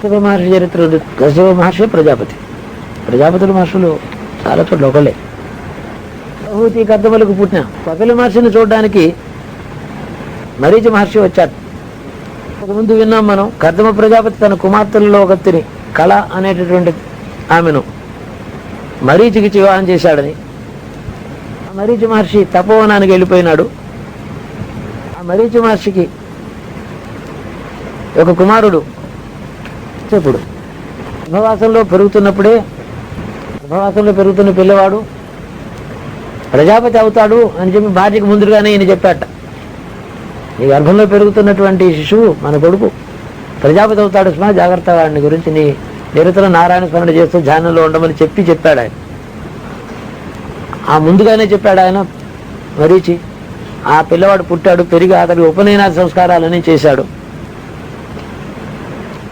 కశ్యప మహర్షి చరిత్ర ఉంది. కశ్యప మహర్షి ప్రజాపతి, ప్రజాపతుల మహర్షులు చాలా చోట్ల ఒకళ్ళే. బహుతి కర్దములకు పుట్టిన కపిల మహర్షిని చూడడానికి మరీచి మహర్షి వచ్చాడు. ముందు విన్నాం మనం, కర్దమ ప్రజాపతి తన కుమార్తెలలో ఒకతిని కళ అనేటటువంటి ఆమెను మరీచికి వివాహం చేశాడని. ఆ మరీచి మహర్షి తపోవనానికి వెళ్ళిపోయినాడు. ఆ మరీచి మహర్షికి ఒక కుమారుడు చెప్పుడు గర్భవాసంలో పెరుగుతున్న పిల్లవాడు ప్రజాపతి అవుతాడు అని చెప్పి భార్యకు ముందుగానే ఈయన చెప్పాట. ఈ గర్భంలో పెరుగుతున్నటువంటి శిశువు మన కొడుకు ప్రజాపతి అవుతాడు, సుమా జాగ్రత్త, వాడిని గురించి నీ నిరంతరం నారాయణ స్మరణ చేస్తూ ధ్యానంలో ఉండమని చెప్పాడు ఆయన. ఆ ముందుగానే చెప్పాడు ఆయన మరీచి. ఆ పిల్లవాడు పుట్టాడు, పెరిగి అతడి ఉపనయనాది సంస్కారాలని చేశాడు.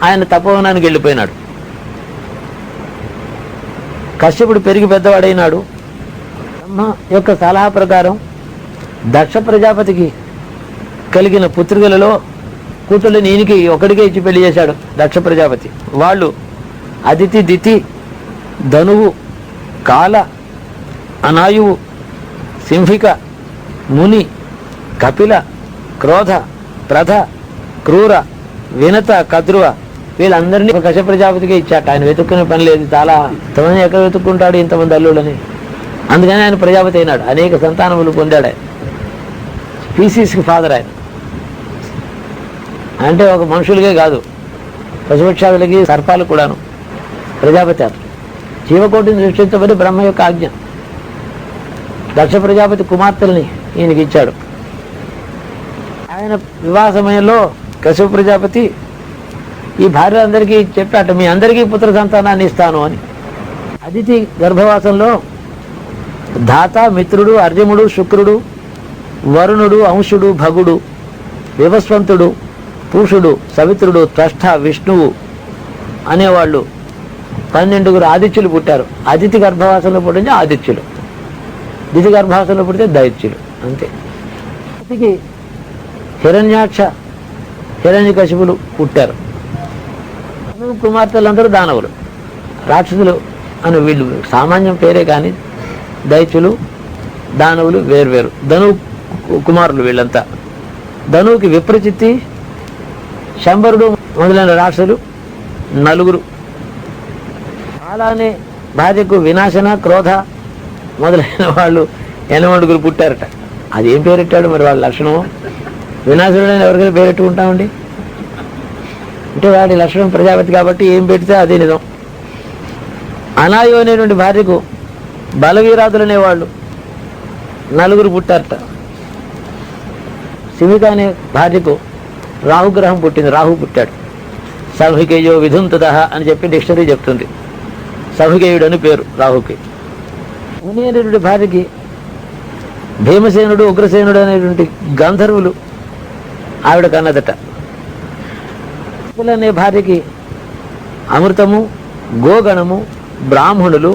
ఆయన తపోవనానికి వెళ్ళిపోయినాడు. కశ్యపుడు పెరిగి పెద్దవాడైనాడు. బ్రహ్మ యొక్క సలహా ప్రకారం దక్ష ప్రజాపతికి కలిగిన పుత్రికలలో కూతుళ్ళని ఈయనకి ఒకడికే ఇచ్చి పెళ్లి చేశాడు దక్ష ప్రజాపతి. వాళ్ళు అదితి, దితి, ధనువు, కాల, అనాయువు, సింహిక, ముని, కపిల, క్రోధ, ప్రధ, క్రూర, వినత, కద్రువ వీళ్ళందరినీ కశ్యప ప్రజాపతికి ఇచ్చాట. ఆయన వెతుక్కునే పని లేదు. చాలా ఇంతమంది ఎక్కడ వెతుక్కుంటాడు ఇంతమంది అల్లుళ్ళని. అందుకని ఆయన ప్రజాపతి అయినాడు. అనేక సంతానములు పొందాడు. ఆయన స్పీసీస్కి ఫాదర్. ఆయన అంటే ఒక మనుషులకే కాదు, పశుపక్షాదులకి, సర్పాలు కూడాను ప్రజాపతి. అతను జీవకోటిని సృష్టించబడి బ్రహ్మ యొక్క ఆజ్ఞ. దక్ష ప్రజాపతి కుమార్తెల్ని ఈయనకి ఇచ్చాడు. ఆయన వివాహ సమయంలో కశ్యప ప్రజాపతి ఈ భార్యలందరికీ చెప్పాట, మీ అందరికీ పుత్ర సంతానాన్ని ఇస్తాను అని. అదితి గర్భవాసంలో ధాత, మిత్రుడు, అర్జముడు, శుక్రుడు, వరుణుడు, అంశుడు, భగుడు, వివస్వంతుడు, పూషుడు, సవిత్రుడు, త్వష్ట, విష్ణువు అనేవాళ్ళు 12 ఆదిత్యులు పుట్టారు. అదితి గర్భవాసంలో పుట్టింది ఆదిత్యులు, దితి గర్భవాసంలో పుడితే దైత్యులు. అంతే. అదితికి హిరణ్యాక్ష, హిరణ్యకశిపులు పుట్టారు. కుమార్తెలందరూ దానవులు, రాక్షసులు అని వీళ్ళు సామాన్యం పేరే కానీ దైత్యులు దానవులు వేర్వేరు. ధనువు కుమారులు వీళ్ళంతా. ధనువుకి విప్రచిత్తి, శంబరుడు మొదలైన రాక్షసులు 4. అలానే భార్యకు వినాశన, క్రోధ మొదలైన వాళ్ళు 8 పుట్టారట. అది ఏం పేరెట్టాడు మరి వాళ్ళ లక్షణము? వినాశనుడైన ఎవరికైనా పేరెట్టుకుంటామండి అంటే వాడి లక్షణం ప్రజాపతి కాబట్టి ఏం పెడితే అదే నిజం. అనాయు అనేటువంటి భార్యకు బలవీరాదులు అనేవాళ్ళు 4 పుట్టారట. శివిక అనే భార్యకు రాహుగ్రహం పుట్టింది, రాహు పుట్టాడు. సౌహికేయో విధుంతద అని చెప్పి డిక్షనరీ చెప్తుంది. సౌహికేయుడు అని పేరు రాహుకి. ముని అనేటువంటి భార్యకి భీమసేనుడు, ఉగ్రసేనుడు అనేటువంటి గంధర్వులు ఆవిడ కన్నదట. అనే భార్యకి అమృతము, గోగణము, బ్రాహ్మణులు,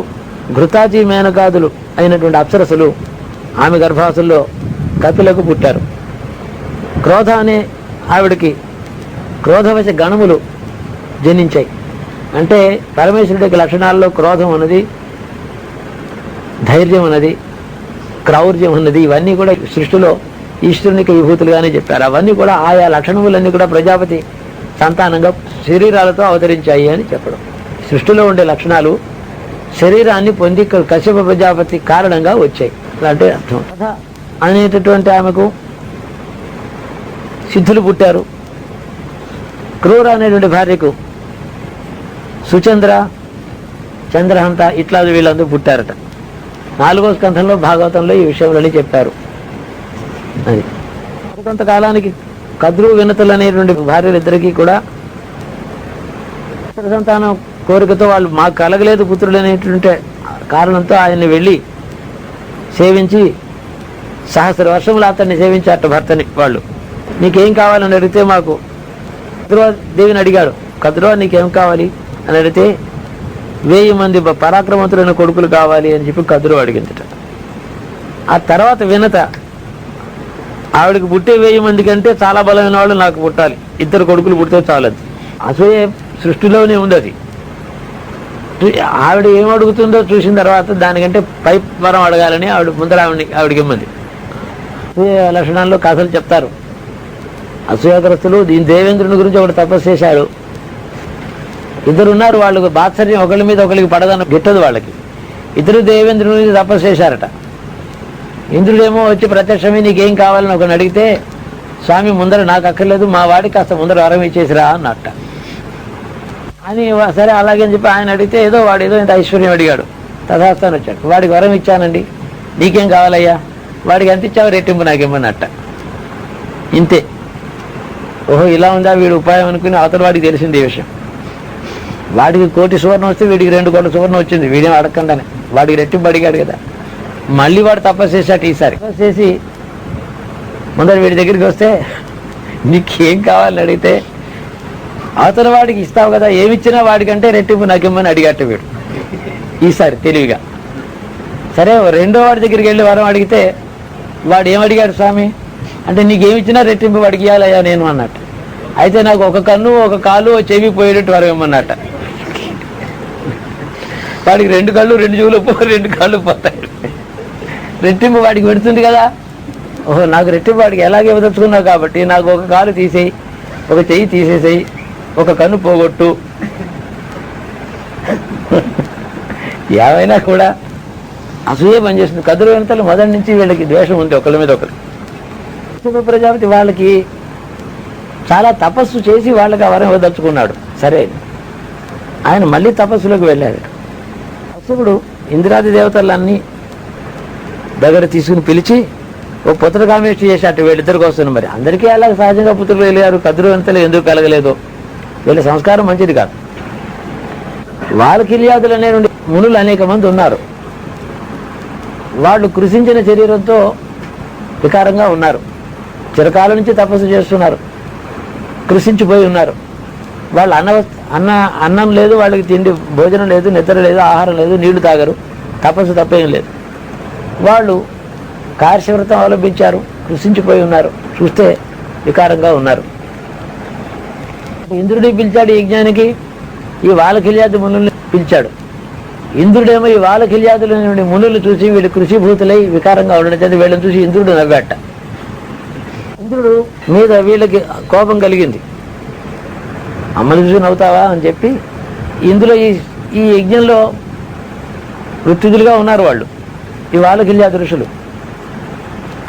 ఘృతాచి మేనకాదులు అయినటువంటి అప్సరసులు ఆమె గర్భాసుల్లో కపిలకు పుట్టారు. క్రోధ అనే ఆవిడకి క్రోధవశ గణములు జనించాయి. అంటే పరమేశ్వరుడికి లక్షణాల్లో క్రోధం ఉన్నది, ధైర్యం ఉన్నది, క్రౌర్యం ఉన్నది. ఇవన్నీ కూడా సృష్టిలో ఈశ్వరునికి విభూతులుగానే చెప్పారు. అవన్నీ కూడా ఆయా లక్షణములన్నీ కూడా ప్రజాపతి సంతానంగా శరీరాలతో అవతరించాయి అని చెప్పడం. సృష్టిలో ఉండే లక్షణాలు శరీరాన్ని పొంది కశ్యప ప్రజాపతి కారణంగా వచ్చాయి అంటే అర్థం. కథ అనేటటువంటి ఆమెకు సిద్ధులు పుట్టారు. క్రూర అనేటువంటి భార్యకు సుచంద్ర, చంద్రహంత ఇట్లా వీళ్ళందరూ పుట్టారట. 4వ స్కంధంలో భాగవతంలో ఈ విషయంలోనే చెప్పారు. అది కొంతకాలానికి కద్రు, వినతులు అనేటువంటి భార్యలిద్దరికీ కూడా పుత్ర సంతానం కోరికతో వాళ్ళు మాకు కలగలేదు పుత్రులు అనేటువంటి కారణంతో ఆయన్ని వెళ్ళి సేవించి 1000 వర్షములు అతన్ని సేవించారట భర్తని. వాళ్ళు నీకేం కావాలని అడిగితే మాకు కద్రువ దేవిని అడిగాడు. కద్రువ నీకేం కావాలి అని అడిగితే 1000 మంది పరాక్రమవంతులైన కొడుకులు కావాలి అని చెప్పి కద్రువ అడిగిందట. ఆ తర్వాత వినత ఆవిడకి పుట్టే 1000 మంది కంటే చాలా బలమైన వాళ్ళు నాకు పుట్టాలి, 2 కొడుకులు పుడితే చాలదు. అసూయ సృష్టిలోనే ఉంది అది. ఆవిడ ఏం అడుగుతుందో చూసిన తర్వాత దానికంటే పై వరం అడగాలని ముందర ఆవిడకి ఇమ్మంది. లక్షణాల్లో కథలు చెప్తారు. అసూయాగ్రస్తులు దీని దేవేంద్రుని గురించి ఒకటి తపస్సు చేశాడు. ఇద్దరున్నారు, వాళ్ళు బాత్సర్యం ఒకరి మీద ఒకరికి పడదని గిట్టదు వాళ్ళకి. ఇద్దరు దేవేంద్రుని గురించి తపస్సు చేశారట. ఇంద్రుడేమో వచ్చి ప్రత్యక్షమే నీకేం కావాలని ఒకరిని అడిగితే, స్వామి ముందర నాకు అక్కర్లేదు, మా వాడికి కాస్త ముందర వరం ఇచ్చేసిరా అన్నట్ట అని. సరే అలాగే అని చెప్పి ఆయన అడిగితే వాడు ఏదో ఇంత ఐశ్వర్యం అడిగాడు. తథాస్థాన్ని వచ్చాడు. వాడికి వరం ఇచ్చానండి, నీకేం కావాలయ్యా? వాడికి ఎంత ఇచ్చావు? రెట్టింపు నాకేమన్నట్ట. ఇంతే. ఓహో ఇలా ఉందా వీడు ఉపాయం అనుకుని అవతల వాడికి తెలిసింది ఈ విషయం. వాడికి 1 కోటి సువర్ణం వస్తే వీడికి 2 కోట్ల సువర్ణం వచ్చింది. వీడేం అడగకుండానే వాడికి రెట్టింపు అడిగాడు కదా. మళ్ళీ వాడు తపస్సు చేశాడు. ఈసారి తపస్సు చేసి ముందర వీడి దగ్గరికి వస్తే, నీకేం కావాలని అడిగితే అవతల వాడికి ఇస్తావు కదా, ఏమిచ్చినా వాడికంటే రెట్టింపు నాకేమని అడిగట్టు వీడు ఈసారి తెలివిగా. సరే రెండో వాడి దగ్గరికి వెళ్ళి వరం అడిగితే వాడు ఏమడిగాడు స్వామి అంటే, నీకేమిచ్చినా రెట్టింపు వాడికి ఇవ్వాలయ్యా నేను అన్నట్టు. అయితే నాకు ఒక కన్ను ఒక కాలు చెవి పోయేటట్టు వరం ఏమన్నట్ట. వాడికి 2 కళ్ళు 2 చెవులు 2 కాళ్ళు పోతాయి. రెట్టింపు వాడికి పెడుతుంది కదా. ఓహో నాకు రెట్టింపు వాడికి ఎలాగే ఇవ్వదలుచుకున్నావు కాబట్టి నాకు ఒక కాలు తీసేయి, ఒక చెయ్యి తీసేసేయి, ఒక కన్ను పోగొట్టు. ఏమైనా కూడా అసూయే పనిచేస్తుంది. కదురు వెంతలు మొదటి నుంచి వీళ్ళకి ద్వేషం ఉంది ఒకరి మీద ఒకరు. ప్రజాపతి వాళ్ళకి చాలా తపస్సు చేసి వాళ్ళకి ఆ వరం ఇవ్వదలుచుకున్నాడు. సరే ఆయన మళ్ళీ తపస్సులోకి వెళ్ళాడు. కశ్యపుడు ఇంద్రాది దేవతలన్నీ దగ్గర తీసుకుని పిలిచి ఓ పుత్రకామేష్టి చేశాడు వీళ్ళిద్దరి కోసం. మరి అందరికీ అలా సహజంగా పుత్రులు వెళ్ళారు, కదురు వెంతలు ఎందుకు కలగలేదు? వీళ్ళ సంస్కారం మంచిది కాదు. వాల్కిల్యాదులు అనే మునులు అనేక మంది ఉన్నారు. వాళ్ళు కృషించిన శరీరంతో వికారంగా ఉన్నారు. చిరకాల నుంచి తపస్సు చేస్తున్నారు, కృషించిపోయి ఉన్నారు. వాళ్ళు అన్నం లేదు, వాళ్ళకి తిండి భోజనం లేదు, నిద్ర లేదు, ఆహారం లేదు, నీళ్లు తాగరు, తపస్సు తప్పేం లేదు. వాళ్ళు కార్యవ్రతం అవలంబించారు, కృషించిపోయి ఉన్నారు, చూస్తే వికారంగా ఉన్నారు. ఇంద్రుడిని పిలిచాడు యజ్ఞానికి, ఈ వాల్కిల్యాది మునుల్ని పిలిచాడు. ఇంద్రుడేమో ఈ వాల్కిల్యాదుల నుండి మునులు చూసి వీళ్ళు కృషిభూతులై వికారంగా ఉండడం చేత వీళ్ళని చూసి ఇంద్రుడు నవ్వాట. ఇంద్రుడు మీద వీళ్ళకి కోపం కలిగింది. అమ్మని చూసి నవ్వుతావా అని చెప్పి, ఇందులో ఈ యజ్ఞంలో ఋత్వికులుగా ఉన్నారు వాళ్ళు, ఈ వాల్కిల్యాది ఋషులు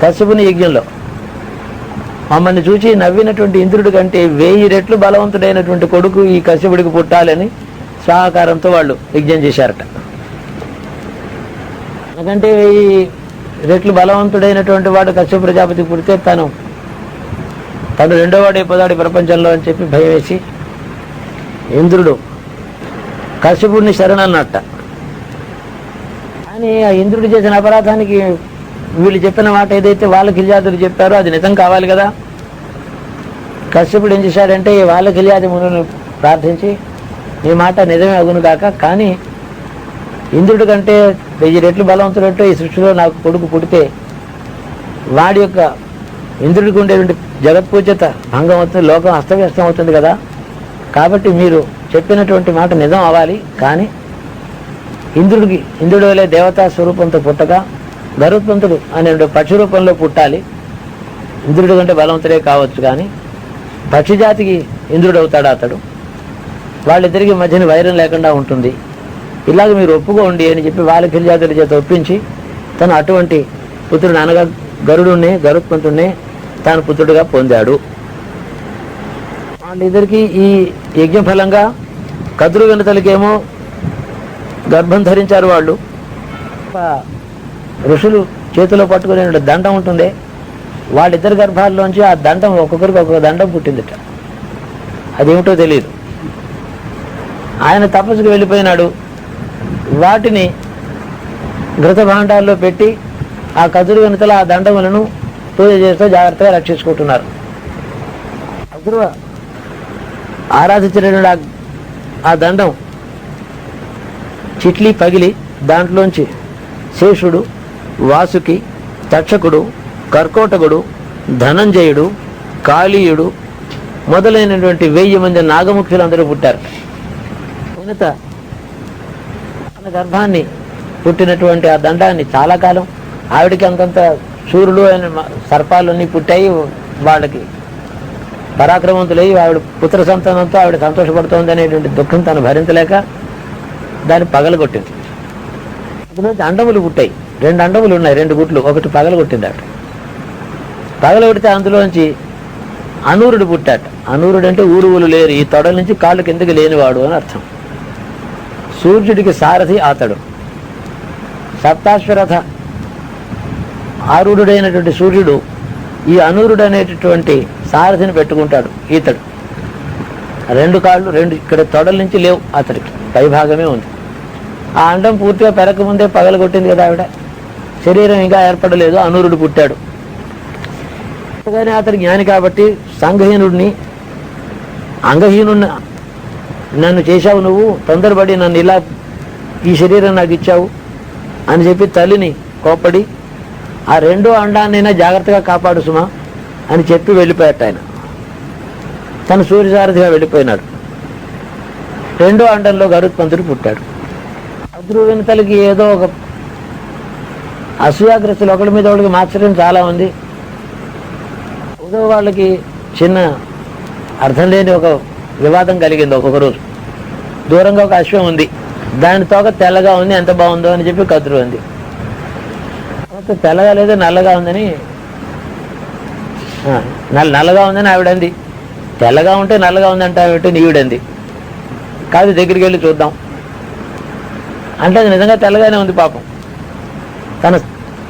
కశ్యపుని యజ్ఞంలో. మమ్మల్ని చూచి నవ్వినటువంటి ఇంద్రుడి కంటే 1000 రెట్లు బలవంతుడైనటువంటి కొడుకు ఈ కశ్యపుడికి పుట్టాలని సహకారంతో వాళ్ళు యజ్ఞం చేశారట. ఎందుకంటే 1000 రెట్లు బలవంతుడైనటువంటి వాడు కశ్యప ప్రజాపతి పుడితే తను రెండో వాడు అయిపోతాడు ప్రపంచంలో అని చెప్పి భయం వేసి ఇంద్రుడు కశ్యపుడిని శరణన్నట్ట. కానీ ఆ ఇంద్రుడు చేసిన అపరాధానికి వీళ్ళు చెప్పిన మాట ఏదైతే వాల్కిల్యాదులు చెప్పారో అది నిజం కావాలి కదా. కశ్యపుడు ఏం చేశాడంటే ఈ వాల్కిల్యాది మునులను ప్రార్థించి, నీ మాట నిజమే అగును కాక, కానీ ఇంద్రుడి కంటే 1000 రెట్లు బలవంతుడంటే ఈ సృష్టిలో నాకు కొడుకు పుడితే వాడి యొక్క ఇంద్రుడికి ఉండేటువంటి జగత్పూజ్యత భంగం అవుతుంది, లోకం అస్తవ్యస్తం అవుతుంది కదా. కాబట్టి మీరు చెప్పినటువంటి మాట నిజం అవ్వాలి, కానీ ఇంద్రుడు వలె దేవతా స్వరూపంతో పుట్టగా గరుత్మంతుడు అనే పక్షి రూపంలో పుట్టాలి. ఇంద్రుడి కంటే బలవంతుడే కావచ్చు, కానీ పక్షి జాతికి ఇంద్రుడు అవుతాడు అతడు. వాళ్ళిద్దరికి మధ్యన వైరం లేకుండా ఉంటుంది. ఇలాగ మీరు ఒప్పుకోండి అని చెప్పి వాల్కిల్యాదుల చేత ఒప్పించి తను అటువంటి పుత్రుడు అనగా గరుత్మంతుడినే తాను పుత్రుడిగా పొందాడు. వాళ్ళిద్దరికి ఈ యజ్ఞ ఫలంగా కదురు వెనుతలకేమో గర్భం ధరించారు. వాళ్ళు ఋషులు చేతిలో పట్టుకునే దండం ఉంటుంది, వాళ్ళిద్దరి గర్భాల్లోంచి ఆ దండం ఒక్కొక్కరికి ఒక్కొక్క దండం పుట్టిందిట. అదేమిటో తెలియదు. ఆయన తపస్సుకు వెళ్ళిపోయినాడు. వాటిని ఘృత భాండాల్లో పెట్టి ఆ కదురు వెనుకల ఆ దండములను పూజ చేస్తూ జాగ్రత్తగా రక్షించుకుంటున్నారు. కదురు ఆరాధించిన ఆ దండం చిట్లి పగిలి దాంట్లోంచి శేషుడు, వాసుకి, తక్షకుడు, కర్కోటకుడు, ధనంజయుడు, కాళీయుడు మొదలైనటువంటి 1000 మంది నాగముఖ్యులు అందరూ పుట్టారు. అనిత తన గర్భాన్ని పుట్టినటువంటి ఆ దండాన్ని చాలా కాలం ఆవిడికి అంతంత సూర్యుడు అయిన సర్పాలన్నీ పుట్టాయి. వాళ్ళకి పరాక్రమవంతులై ఆవిడ పుత్ర సంతానంతో ఆవిడ సంతోషపడుతోంది అనేటువంటి దుఃఖం తను భరించలేక దాన్ని పగలగొట్టింది. అందులోంచి అండములు పుట్టాయి. 2 అండములు ఉన్నాయి, 2 గుట్లు. ఒకటి పగలగొట్టింది ఆవిడ. పగలగొడితే అందులోంచి అనూరుడు పుట్టాట. అనూరుడు అంటే ఊరువులు లేరు, ఈ తొడల నుంచి కాళ్ళు కిందకి లేనివాడు అని అర్థం. సూర్యుడికి సారథి అతడు. సప్తాశ్వరథ ఆరుడైనటువంటి సూర్యుడు ఈ అనూరుడు అనేటటువంటి సారథిని పెట్టుకుంటాడు. ఈతడు 2 కాళ్ళు 2 ఇక్కడ తొడల నుంచి లేవు, అతడికి పైభాగమే ఉంది. ఆ అండం పూర్తిగా పెరగకముందే పగలగొట్టింది కదా ఆవిడ. శరీరం ఇంకా ఏర్పడలేదు, అనూరుడు పుట్టాడు. కానీ అతడు జ్ఞాని కాబట్టి సంఘహీనుడిని, అంగహీనుడిని నన్ను చేశావు నువ్వు, తొందరపడి నన్ను ఇలా ఈ శరీరం నాకు ఇచ్చావు అని చెప్పి తల్లిని కోప్పడి ఆ 2వ అండాన్నైనా జాగ్రత్తగా కాపాడు సుమా అని చెప్పి వెళ్ళిపోయాట ఆయన. తను సూర్యసారథిగా వెళ్ళిపోయినాడు. 2వ అండంలో గరుత్మంతుడు పుట్టాడు. అధ్రువిన తల్లికి ఏదో ఒక అసూయాగ్రస్తులు ఒకరి మీద ఒకరికి మాత్సర్యం చాలా ఉంది. ఏదో వాళ్ళకి చిన్న అర్థం లేని ఒక వివాదం కలిగింది. ఒక్కొక్క రోజు దూరంగా ఒక అశ్వం ఉంది, దాని తోక తెల్లగా ఉంది, ఎంత బాగుందో అని చెప్పి కదురు ఉంది. తెల్లగా లేదు నల్లగా ఉందని, నల్లగా ఉందని ఆవిడంది. తెల్లగా ఉంటే నల్లగా ఉందంటే ఆవిడ నీవిడంది. కాదు దగ్గరికి వెళ్ళి చూద్దాం అంటే అది నిజంగా తెల్లగానే ఉంది. పాపం తన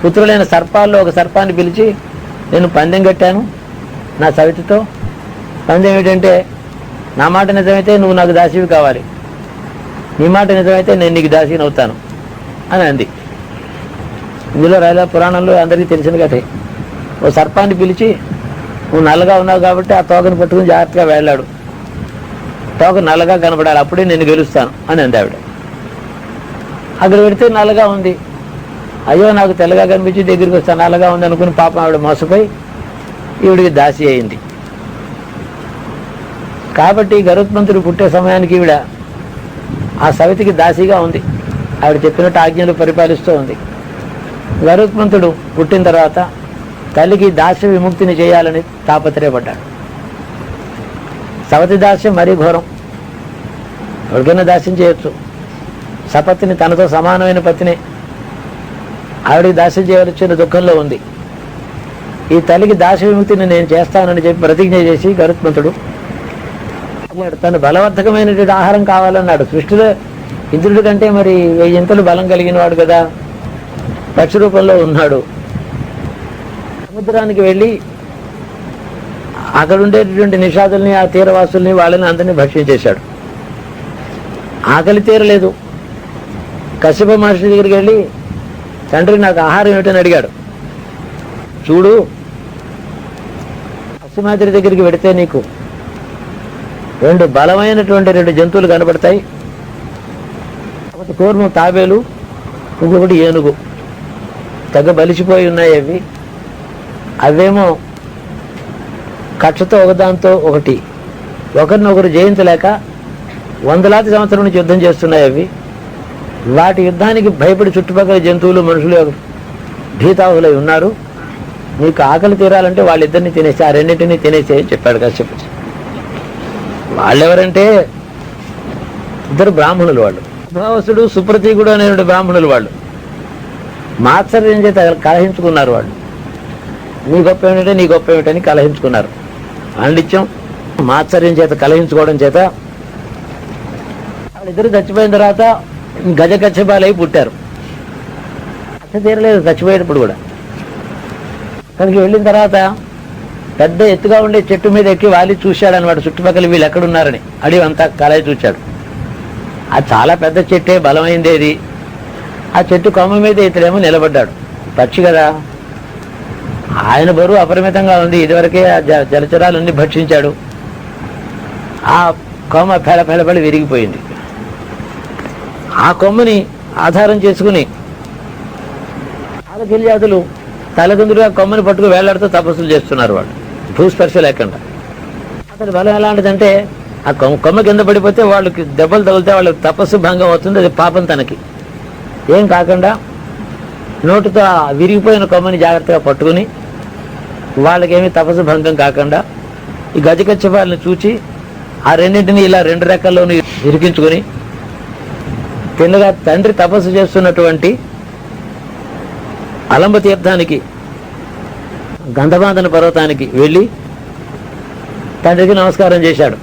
పుత్రులైన సర్పాల్లో ఒక సర్పాన్ని పిలిచి, నేను పందెం కట్టాను నా సవితితో. పందెం ఏమిటంటే, నా మాట నిజమైతే నువ్వు నాకు దాసివి కావాలి, నీ మాట నిజమైతే నేను నీకు దాసిని అవుతాను అని అంది. ఇందులో రైలా పురాణంలో అందరికీ తెలిసిన కథే. ఓ సర్పాన్ని పిలిచి, నువ్వు నల్లగా ఉన్నావు కాబట్టి ఆ తోకను పట్టుకుని జాగ్రత్తగా వెళ్ళాడు, తోక నల్లగా కనపడాలి, అప్పుడే నేను గెలుస్తాను అని అంది ఆవిడ. అక్కడ పెడితే నల్లగా ఉంది. అయ్యో నాకు తెల్లగా కనిపించి దగ్గరికి వస్తాను, నల్లగా ఉంది అనుకుని పాపం ఆవిడ మోసపోయి ఈవిడికి దాసి అయింది. కాబట్టి గరుత్మంతుడు పుట్టే సమయానికి ఈవిడ ఆ సవితికి దాసిగా ఉంది. ఆవిడ చెప్పినట్టు ఆజ్ఞలు పరిపాలిస్తూ ఉంది. గరుత్మంతుడు పుట్టిన తర్వాత తల్లికి దాస్య విముక్తిని చేయాలని తాపత్రయపడ్డాడు. సవతి దాస్యం మరీ ఘోరం. ఎవరికైనా దాస్యం చేయొచ్చు. సపత్తిని తనతో సమానమైన పత్తిని ఆవిడికి దాస్యం చేయవలసిన దుఃఖంలో ఉంది. ఈ తల్లికి దాస్య విముక్తిని నేను చేస్తానని చెప్పి ప్రతిజ్ఞ చేసి గరుత్మంతుడు తను బలవర్ధకమైనటువంటి ఆహారం కావాలన్నాడు. సృష్టిలో ఇంద్రుడి కంటే మరి 1000 ఇంతలు బలం కలిగిన వాడు కదా, పక్షి రూపంలో ఉన్నాడు. సముద్రానికి వెళ్ళి అక్కడ ఉండేటటువంటి నిషాదుల్ని, ఆ తీరవాసుల్ని, వాళ్ళని అందరినీ భక్షించేశాడు. ఆకలి తీరలేదు. కశ్యప మహర్షి దగ్గరికి వెళ్ళి, తండ్రి నాకు ఆహారం ఏమిటని అడిగాడు. చూడు, అశ్వమాద్రి దగ్గరికి వెడితే నీకు 2 బలమైనటువంటి 2 జంతువులు కనబడతాయి. ఒకటి కూర్మం తాబేలు, ఇంకొకటి ఏనుగు. తెగ బలిసిపోయి ఉన్నాయి అవి. అవేమో కక్షతో ఒకదాంతో ఒకటి ఒకరినొకరు జయించలేక 100,000 సంవత్సరం నుంచి యుద్ధం చేస్తున్నాయి అవి. వాటి యుద్ధానికి భయపడి చుట్టుపక్కల జంతువులు మనుషులు భీతాహులై ఉన్నారు. నీకు ఆకలి తీరాలంటే వాళ్ళిద్దరిని తినేసి ఆ 2 తినేసే చెప్పాడు కశ్యప. వాళ్ళెవరంటే 2 బ్రాహ్మణులు. వాళ్ళు భావసుడు సుప్రతీకుడు అనేటువంటి బ్రాహ్మణులు. వాళ్ళు మాత్సర్యం చేత కలహించుకున్నారు. వాళ్ళు నీ గొప్ప ఏమిటంటే నీ గొప్ప ఏమిటని కలహించుకున్నారు. పాండిత్యం మాత్సర్యం చేత కలహించుకోవడం చేత వాళ్ళిద్దరు చచ్చిపోయిన తర్వాత గజకచ్చబాలై పుట్టారు. అట్ట తీరలేదు చచ్చిపోయేటప్పుడు కూడా. అక్కడికి వెళ్ళిన తర్వాత పెద్ద ఎత్తుగా ఉండే చెట్టు మీద ఎక్కి వాలి చూశాడు అనమాట, చుట్టుపక్కల వీళ్ళు ఎక్కడున్నారని. అడివి అంతా కలయి చూశాడు. అది చాలా పెద్ద చెట్టే, బలమైందేది. ఆ చెట్టు కొమ్మ మీద ఇతడేమో నిలబడ్డాడు. పక్షి కదా, ఆయన బరువు అపరిమితంగా ఉంది. ఇదివరకే ఆ జలచరాలన్నీ భక్షించాడు. ఆ కొమ్మ ఫెళఫెళపడి విరిగిపోయింది. ఆ కొమ్మని ఆధారం చేసుకుని ఆలకిల్యాదులు తలకిందులుగా కొమ్మని పట్టుకు వేలాడుతూ తపస్సులు చేస్తున్నారు. వాళ్ళు భూస్పర్శ లేకుండా. అతని బలం ఎలాంటిదంటే ఆ కొమ్మ కింద పడిపోతే వాళ్ళకి దెబ్బలు తగిలితే వాళ్ళకి తపస్సు భంగం అవుతుంది, అది పాపం తనకి. ఏం కాకుండా నోటుతో ఆ విరిగిపోయిన కొమ్మని జాగ్రత్తగా పట్టుకుని వాళ్ళకేమీ తపస్సు భంగం కాకుండా ఈ గజకచ్చపాలను చూచి ఆ రెండింటిని ఇలా 2 రెక్కల్లోని ఇరికించుకొని తిన్నగా తండ్రి తపస్సు చేస్తున్నటువంటి అలంబ తీర్థానికి, గంధమాదన పర్వతానికి వెళ్ళి తండ్రికి నమస్కారం చేశాడు.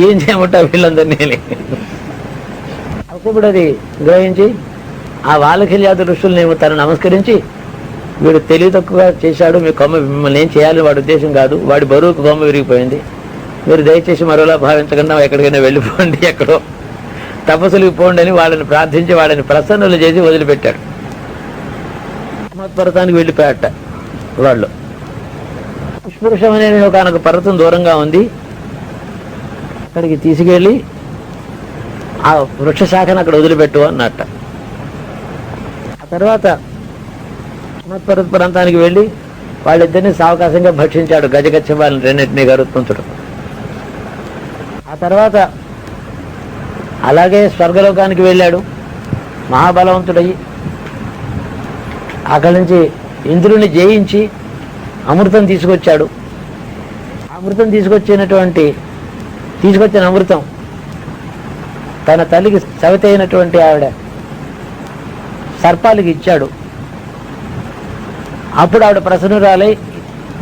ఏం చేయమంటా వీళ్ళందరినీ. అప్పుడు అది గ్రహించి ఆ వాలఖిల్యాది ఋషుల్ని తను నమస్కరించి, వీడు తెలివి తక్కువగా చేశాడు, మీ కొమ్మ మిమ్మల్ని ఏం చేయాలని వాడి ఉద్దేశం కాదు, వాడి బరువుకు కొమ్మ విరిగిపోయింది, మీరు దయచేసి మరోలా భావించకుండా ఎక్కడికైనా వెళ్ళిపోండి, ఎక్కడో తపస్సులకు పోండి అని వాళ్ళని ప్రార్థించి వాళ్ళని ప్రసన్నులు చేసి వదిలిపెట్టాడు. పర్వతానికి వెళ్ళిపోయాట వాళ్ళు. పుష్పవృక్షం అనే ఒకనొక పర్వతం దూరంగా ఉంది, అక్కడికి తీసుకెళ్ళి ఆ వృక్ష శాఖను అక్కడ వదిలిపెట్టు అన్నట్ట. ఆ తర్వాత పర్వత ప్రాంతానికి వెళ్ళి వాళ్ళిద్దరినీ సావకాశంగా భక్షించాడు, గజగచ్చపాలను రెండింటినీ గరుత్మంతుడు. ఆ తర్వాత అలాగే స్వర్గలోకానికి వెళ్ళాడు మహాబలవంతుడయ్యి. అక్కడి నుంచి ఇంద్రుని జయించి అమృతం తీసుకొచ్చాడు. అమృతం తీసుకొచ్చిన అమృతం తన తల్లికి సవిత అయినటువంటి ఆవిడ సర్పాలకి ఇచ్చాడు. అప్పుడు ఆవిడ ప్రసన్నురాలై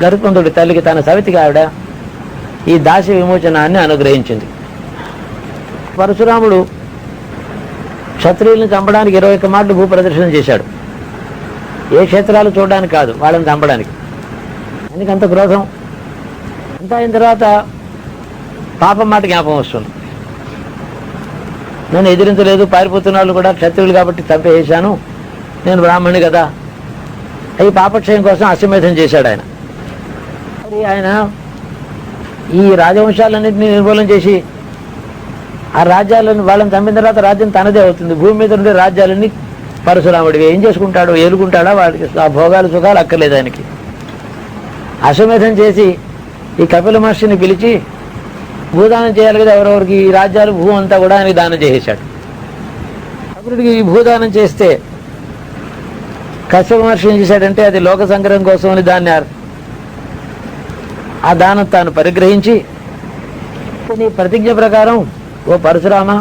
గరుత్మంతుడి తల్లికి, తన సవితికి ఆవిడ ఈ దాస్య విమోచనాన్ని అనుగ్రహించింది. పరశురాముడు క్షత్రియులను చంపడానికి 21 మార్లు భూ ప్రదర్శన చేశాడు. ఏ క్షేత్రాలు చూడడానికి కాదు, వాళ్ళని చంపడానికి. అందుకంత క్రోధం. అంతా అయిన తర్వాత పాపం మాట జ్ఞాపకం వస్తుంది. నేను ఎదిరించలేదు, పారిపోతున్న వాళ్ళు కూడా క్షత్రియులు కాబట్టి చంపేసాను, నేను బ్రాహ్మణి కదా. అవి పాపక్షయం కోసం అశ్వమేధం చేశాడు ఆయన. మరి ఆయన ఈ రాజవంశాలన్నింటినీ నిర్మూలన చేసి ఆ రాజ్యాలను వాళ్ళని చంపిన తర్వాత రాజ్యం తనదే అవుతుంది. భూమి మీద ఉండే రాజ్యాలన్నీ పరశురాముడివి. ఏం చేసుకుంటాడు, ఏలుకుంటాడా, వాడికి ఆ భోగాలు సుఖాలు అక్కర్లేదు ఆయనకి. అశ్వమేధం చేసి ఈ కపిల మహర్షిని పిలిచి భూదానం చేయాలి కదా ఎవరెవరికి, ఈ రాజ్యాలు భూ అంతా కూడా ఆయన దానం చేసేశాడు. కపిలుడికి ఈ భూదానం చేస్తే కశ్యప మహర్షి ఏం చేశాడంటే అది లోక సంగ్రహం కోసం అని దాన్ని ఆ దానం తాను పరిగ్రహించి, నీ ప్రతిజ్ఞ ప్రకారం ఓ పరశురామ,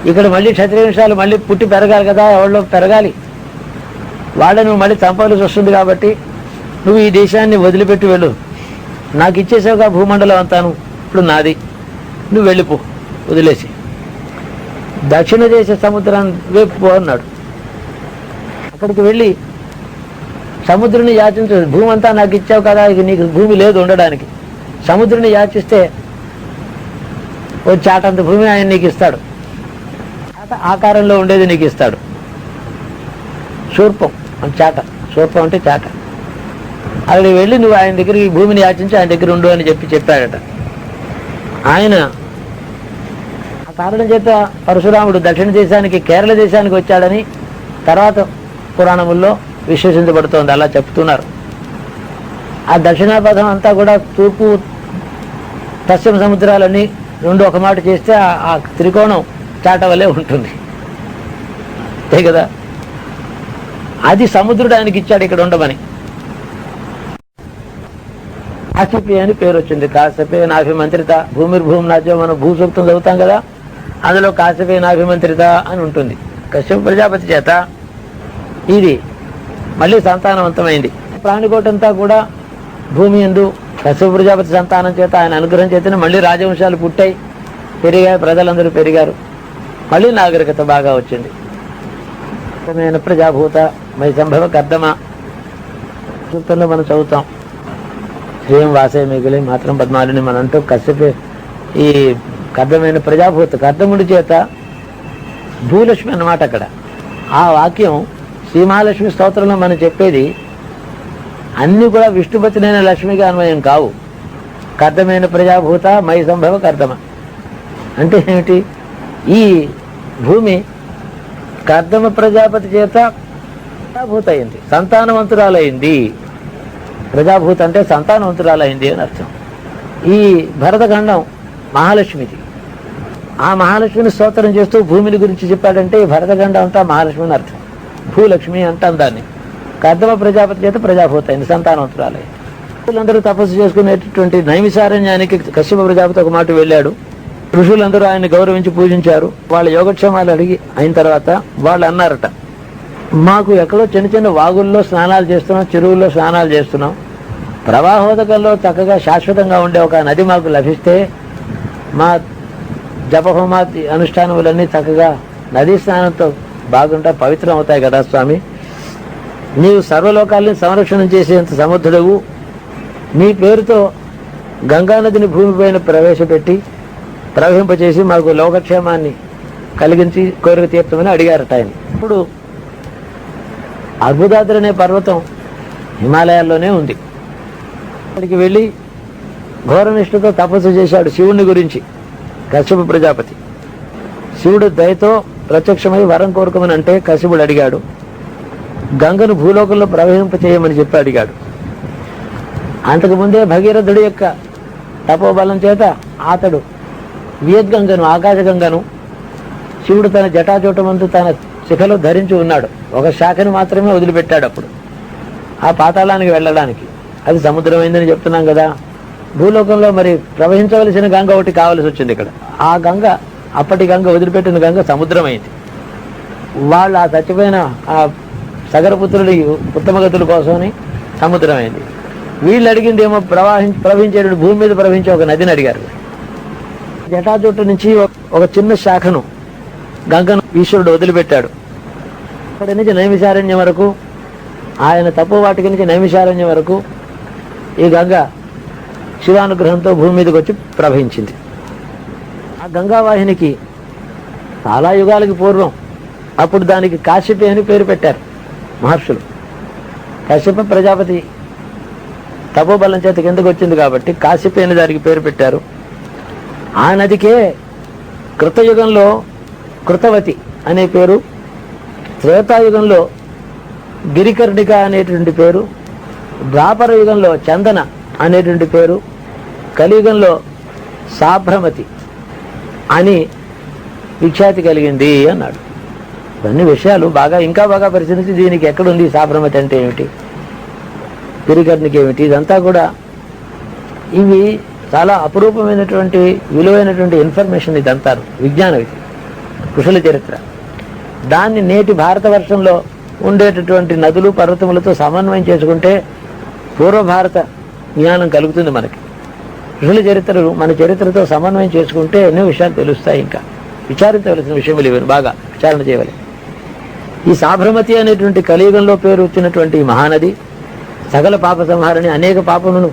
ఇక్కడ మళ్ళీ క్షత్రియ వంశాలు మళ్ళీ పుట్టి పెరగాలి కదా, ఎవరిలో పెరగాలి, వాళ్ళని నువ్వు మళ్ళీ చంపాల్సి వస్తుంది కాబట్టి నువ్వు ఈ దేశాన్ని వదిలిపెట్టి వెళ్ళు, నాకు ఇచ్చేసావుగా భూమండలం అంతాను, ఇప్పుడు నాది, నువ్వు వెళ్ళిపో వదిలేసి, దక్షిణ దేశ సముద్రాన్ని వైపు పో అన్నాడు. అక్కడికి వెళ్ళి సముద్రుని యాచించు, భూమి అంతా నాకు ఇచ్చావు కదా, ఇక నీకు భూమి లేదు ఉండడానికి, సముద్రుని యాచిస్తే ఓ చాటంత భూమి ఆయన నీకు ఇస్తాడు, చాట ఆకారంలో ఉండేది నీకు ఇస్తాడు. శూర్పం చాట, శూర్పం అంటే చాట. అక్కడికి వెళ్ళి నువ్వు ఆయన దగ్గరికి భూమిని యాచించి ఆయన దగ్గర ఉండు అని చెప్పాడట. ఆయన ఆ కారణం చేత పరశురాముడు దక్షిణ దేశానికి, కేరళ దేశానికి వచ్చాడని తర్వాత పురాణముల్లో విశ్వసించబడుతోంది, అలా చెప్తున్నారు. ఆ దక్షిణాపథం అంతా కూడా తూర్పు పశ్చిమ సముద్రాలన్నీ రెండు ఒక మాట చేస్తే ఆ త్రికోణం చాట వల్లే ఉంటుంది అంతే కదా. అది సముద్రుడు ఆయనకి ఇచ్చాడు ఇక్కడ ఉండమని. కాశ్యపి అని పేరు వచ్చింది. కాశ్యపే నాభిమంత్రిత, భూమిర్భూమి నాట్యం, మనం భూసూక్తం చదువుతాం కదా, అందులో కాశ్యపే నాభిమంత్రిత అని ఉంటుంది. కశ్యప ప్రజాపతి చేత ఇది మళ్ళీ సంతానవంతమైంది. ప్రాణికోటంతా కూడా భూమి యందు కశ్యప ప్రజాపతి సంతానం చేత, ఆయన అనుగ్రహం చేతనే మళ్ళీ రాజవంశాలు పుట్టాయి, పెరిగాయి, ప్రజలందరూ పెరిగారు, మళ్ళీ నాగరికత బాగా వచ్చింది. ప్రజాభూత మై సంభవ కర్దమ సూక్తంలో మనం చదువుతాం. శ్రీయం వాసే మిగిలి మాత్రం పద్మాలని మనం అంటూ కశ్యపే ఈ కర్దమైన ప్రజాభూత, కర్దముడి చేత భూలక్ష్మి అన్నమాట అక్కడ. ఆ వాక్యం శ్రీమహాలక్ష్మి స్తోత్రంలో మనం చెప్పేది అన్నీ కూడా విష్ణుపతినైన లక్ష్మిగా అన్వయం కావు. కర్దమైన ప్రజాభూత మై సంభవ కర్దమ అంటే ఏమిటి? ఈ భూమి కర్దమ ప్రజాపతి చేత ప్రజాభూత అయింది, సంతానవంతురాలైంది. ప్రజాభూత అంటే సంతానవంతురాలైంది అని అర్థం. ఈ భరతఖండం మహాలక్ష్మిది. ఆ మహాలక్ష్మిని స్తోత్రం చేస్తూ భూమిని గురించి చెప్పాడంటే ఈ భరతఖండం అంతా మహాలక్ష్మిని అర్థం. భూలక్ష్మి అంటాం దాన్ని. కర్దమ ప్రజాపతి చేత ప్రజాభూతైంది, సంతానవంతురాలే. ఋషులందరూ తపస్సు చేసుకునేటటువంటి నైమిసారణ్యానికి కశ్యప ప్రజాపతి ఒక మాట వెళ్ళాడు. ఋషులందరూ ఆయన్ని గౌరవించి పూజించారు. వాళ్ళ యోగక్షేమాలు అడిగి అయిన తర్వాత వాళ్ళు అన్నారట, మాకు ఎక్కడో చిన్న చిన్న వాగుల్లో స్నానాలు చేస్తున్నాం, చెరువుల్లో స్నానాలు చేస్తున్నాం, ప్రవాహోదకంలో చక్కగా శాశ్వతంగా ఉండే ఒక నది మాకు లభిస్తే మా జపహోమాది అనుష్ఠానములన్నీ చక్కగా నదీ స్నానంతో బాగుంటా పవిత్రం అవుతాయి కదా స్వామి. నీవు సర్వలోకాలని సంరక్షణ చేసేంత సముద్రుడవు, నీ పేరుతో గంగానదిని భూమిపైన ప్రవహింపచేసి మాకు లోకక్షేమాన్ని కలిగించి కోరిక తీర్చమని అడిగారట ఆయన. ఇప్పుడు అర్బుదాద్రి అనే పర్వతం హిమాలయాల్లోనే ఉంది. అక్కడికి వెళ్ళి ఘోరనిష్ఠతో తపస్సు చేశాడు శివుని గురించి కశ్యప ప్రజాపతి. శివుడు దయతో ప్రత్యక్షమై వరం కోరుకోమని అంటే కశ్యపుడు అడిగాడు, గంగను భూలోకంలో ప్రవహింపచేయమని చెప్పి అడిగాడు. అంతకుముందే భగీరథుడి యొక్క తపోబలం చేత అతడు వియద్గంగను, ఆకాశగంగను శివుడు తన జటాచూటమందు తన శిఖలో ధరించి ఉన్నాడు. ఒక శాఖను మాత్రమే వదిలిపెట్టాడు అప్పుడు ఆ పాతాళానికి వెళ్ళడానికి. అది సముద్రమైందని చెప్తున్నాం కదా. భూలోకంలో మరి ప్రవహించవలసిన గంగ ఒకటి కావలసి వచ్చింది ఇక్కడ. ఆ గంగ, అప్పటి గంగ, వదిలిపెట్టిన గంగ సముద్రమైంది. వాళ్ళు ఆ చచ్చిపోయిన ఆ సగరపుత్రుడి ఉత్తమగతుల కోసమని సముద్రమైంది. వీళ్ళు అడిగింది ఏమో ప్రవహించేటువంటి భూమి మీద ప్రవహించే ఒక నదిని అడిగారు. జటాజుట్టు నుంచి ఒక చిన్న శాఖను గంగను ఈశ్వరుడు వదిలిపెట్టాడు. అక్కడి నుంచి నైమిషారణ్యం వరకు, ఆయన తపోవాటికి నుంచి నైమిషారణ్యం వరకు ఈ గంగ శివానుగ్రహంతో భూమి మీదకి వచ్చి ప్రవహించింది. ఆ గంగావాహినికి చాలా యుగాలకి పూర్వం అప్పుడు దానికి కాశ్యపి అని పేరు పెట్టారు మహర్షులు. కశ్యప ప్రజాపతి తపోబలం చేత కిందకు వచ్చింది కాబట్టి కాశ్యపి అని దానికి పేరు పెట్టారు. ఆ నదికే కృతయుగంలో కృతవతి అనే పేరు, త్రేతాయుగంలో గిరికర్ణిక అనేటువంటి పేరు, ద్వాపర యుగంలో చందన అనేటువంటి పేరు, కలియుగంలో సాభ్రమతి అని విఖ్యాతి కలిగింది అన్నాడు. ఇవన్నీ విషయాలు ఇంకా బాగా పరిశీలించి దీనికి ఎక్కడుంది, సాభ్రమతి అంటే ఏమిటి, గిరికర్ణిక ఏమిటి, ఇదంతా కూడా ఇవి చాలా అపురూపమైనటువంటి విలువైనటువంటి ఇన్ఫర్మేషన్. ఇదంతా విజ్ఞానం, ఇది కుశల చరిత్ర. దాన్ని నేటి భారతవర్షంలో ఉండేటటువంటి నదులు పర్వతములతో సమన్వయం చేసుకుంటే పూర్వ భారత జ్ఞానం కలుగుతుంది మనకి. ఋషుల చరిత్రలు మన చరిత్రతో సమన్వయం చేసుకుంటే ఎన్నో విషయాలు తెలుస్తాయి. ఇంకా విచారించవలసిన విషయములు ఇవి, బాగా విచారణ చేయవలసి. ఈ సాభ్రమతి అనేటువంటి కలియుగంలో పేరు వచ్చినటువంటి మహానది సకల పాప సంహారణి, అనేక పాపములను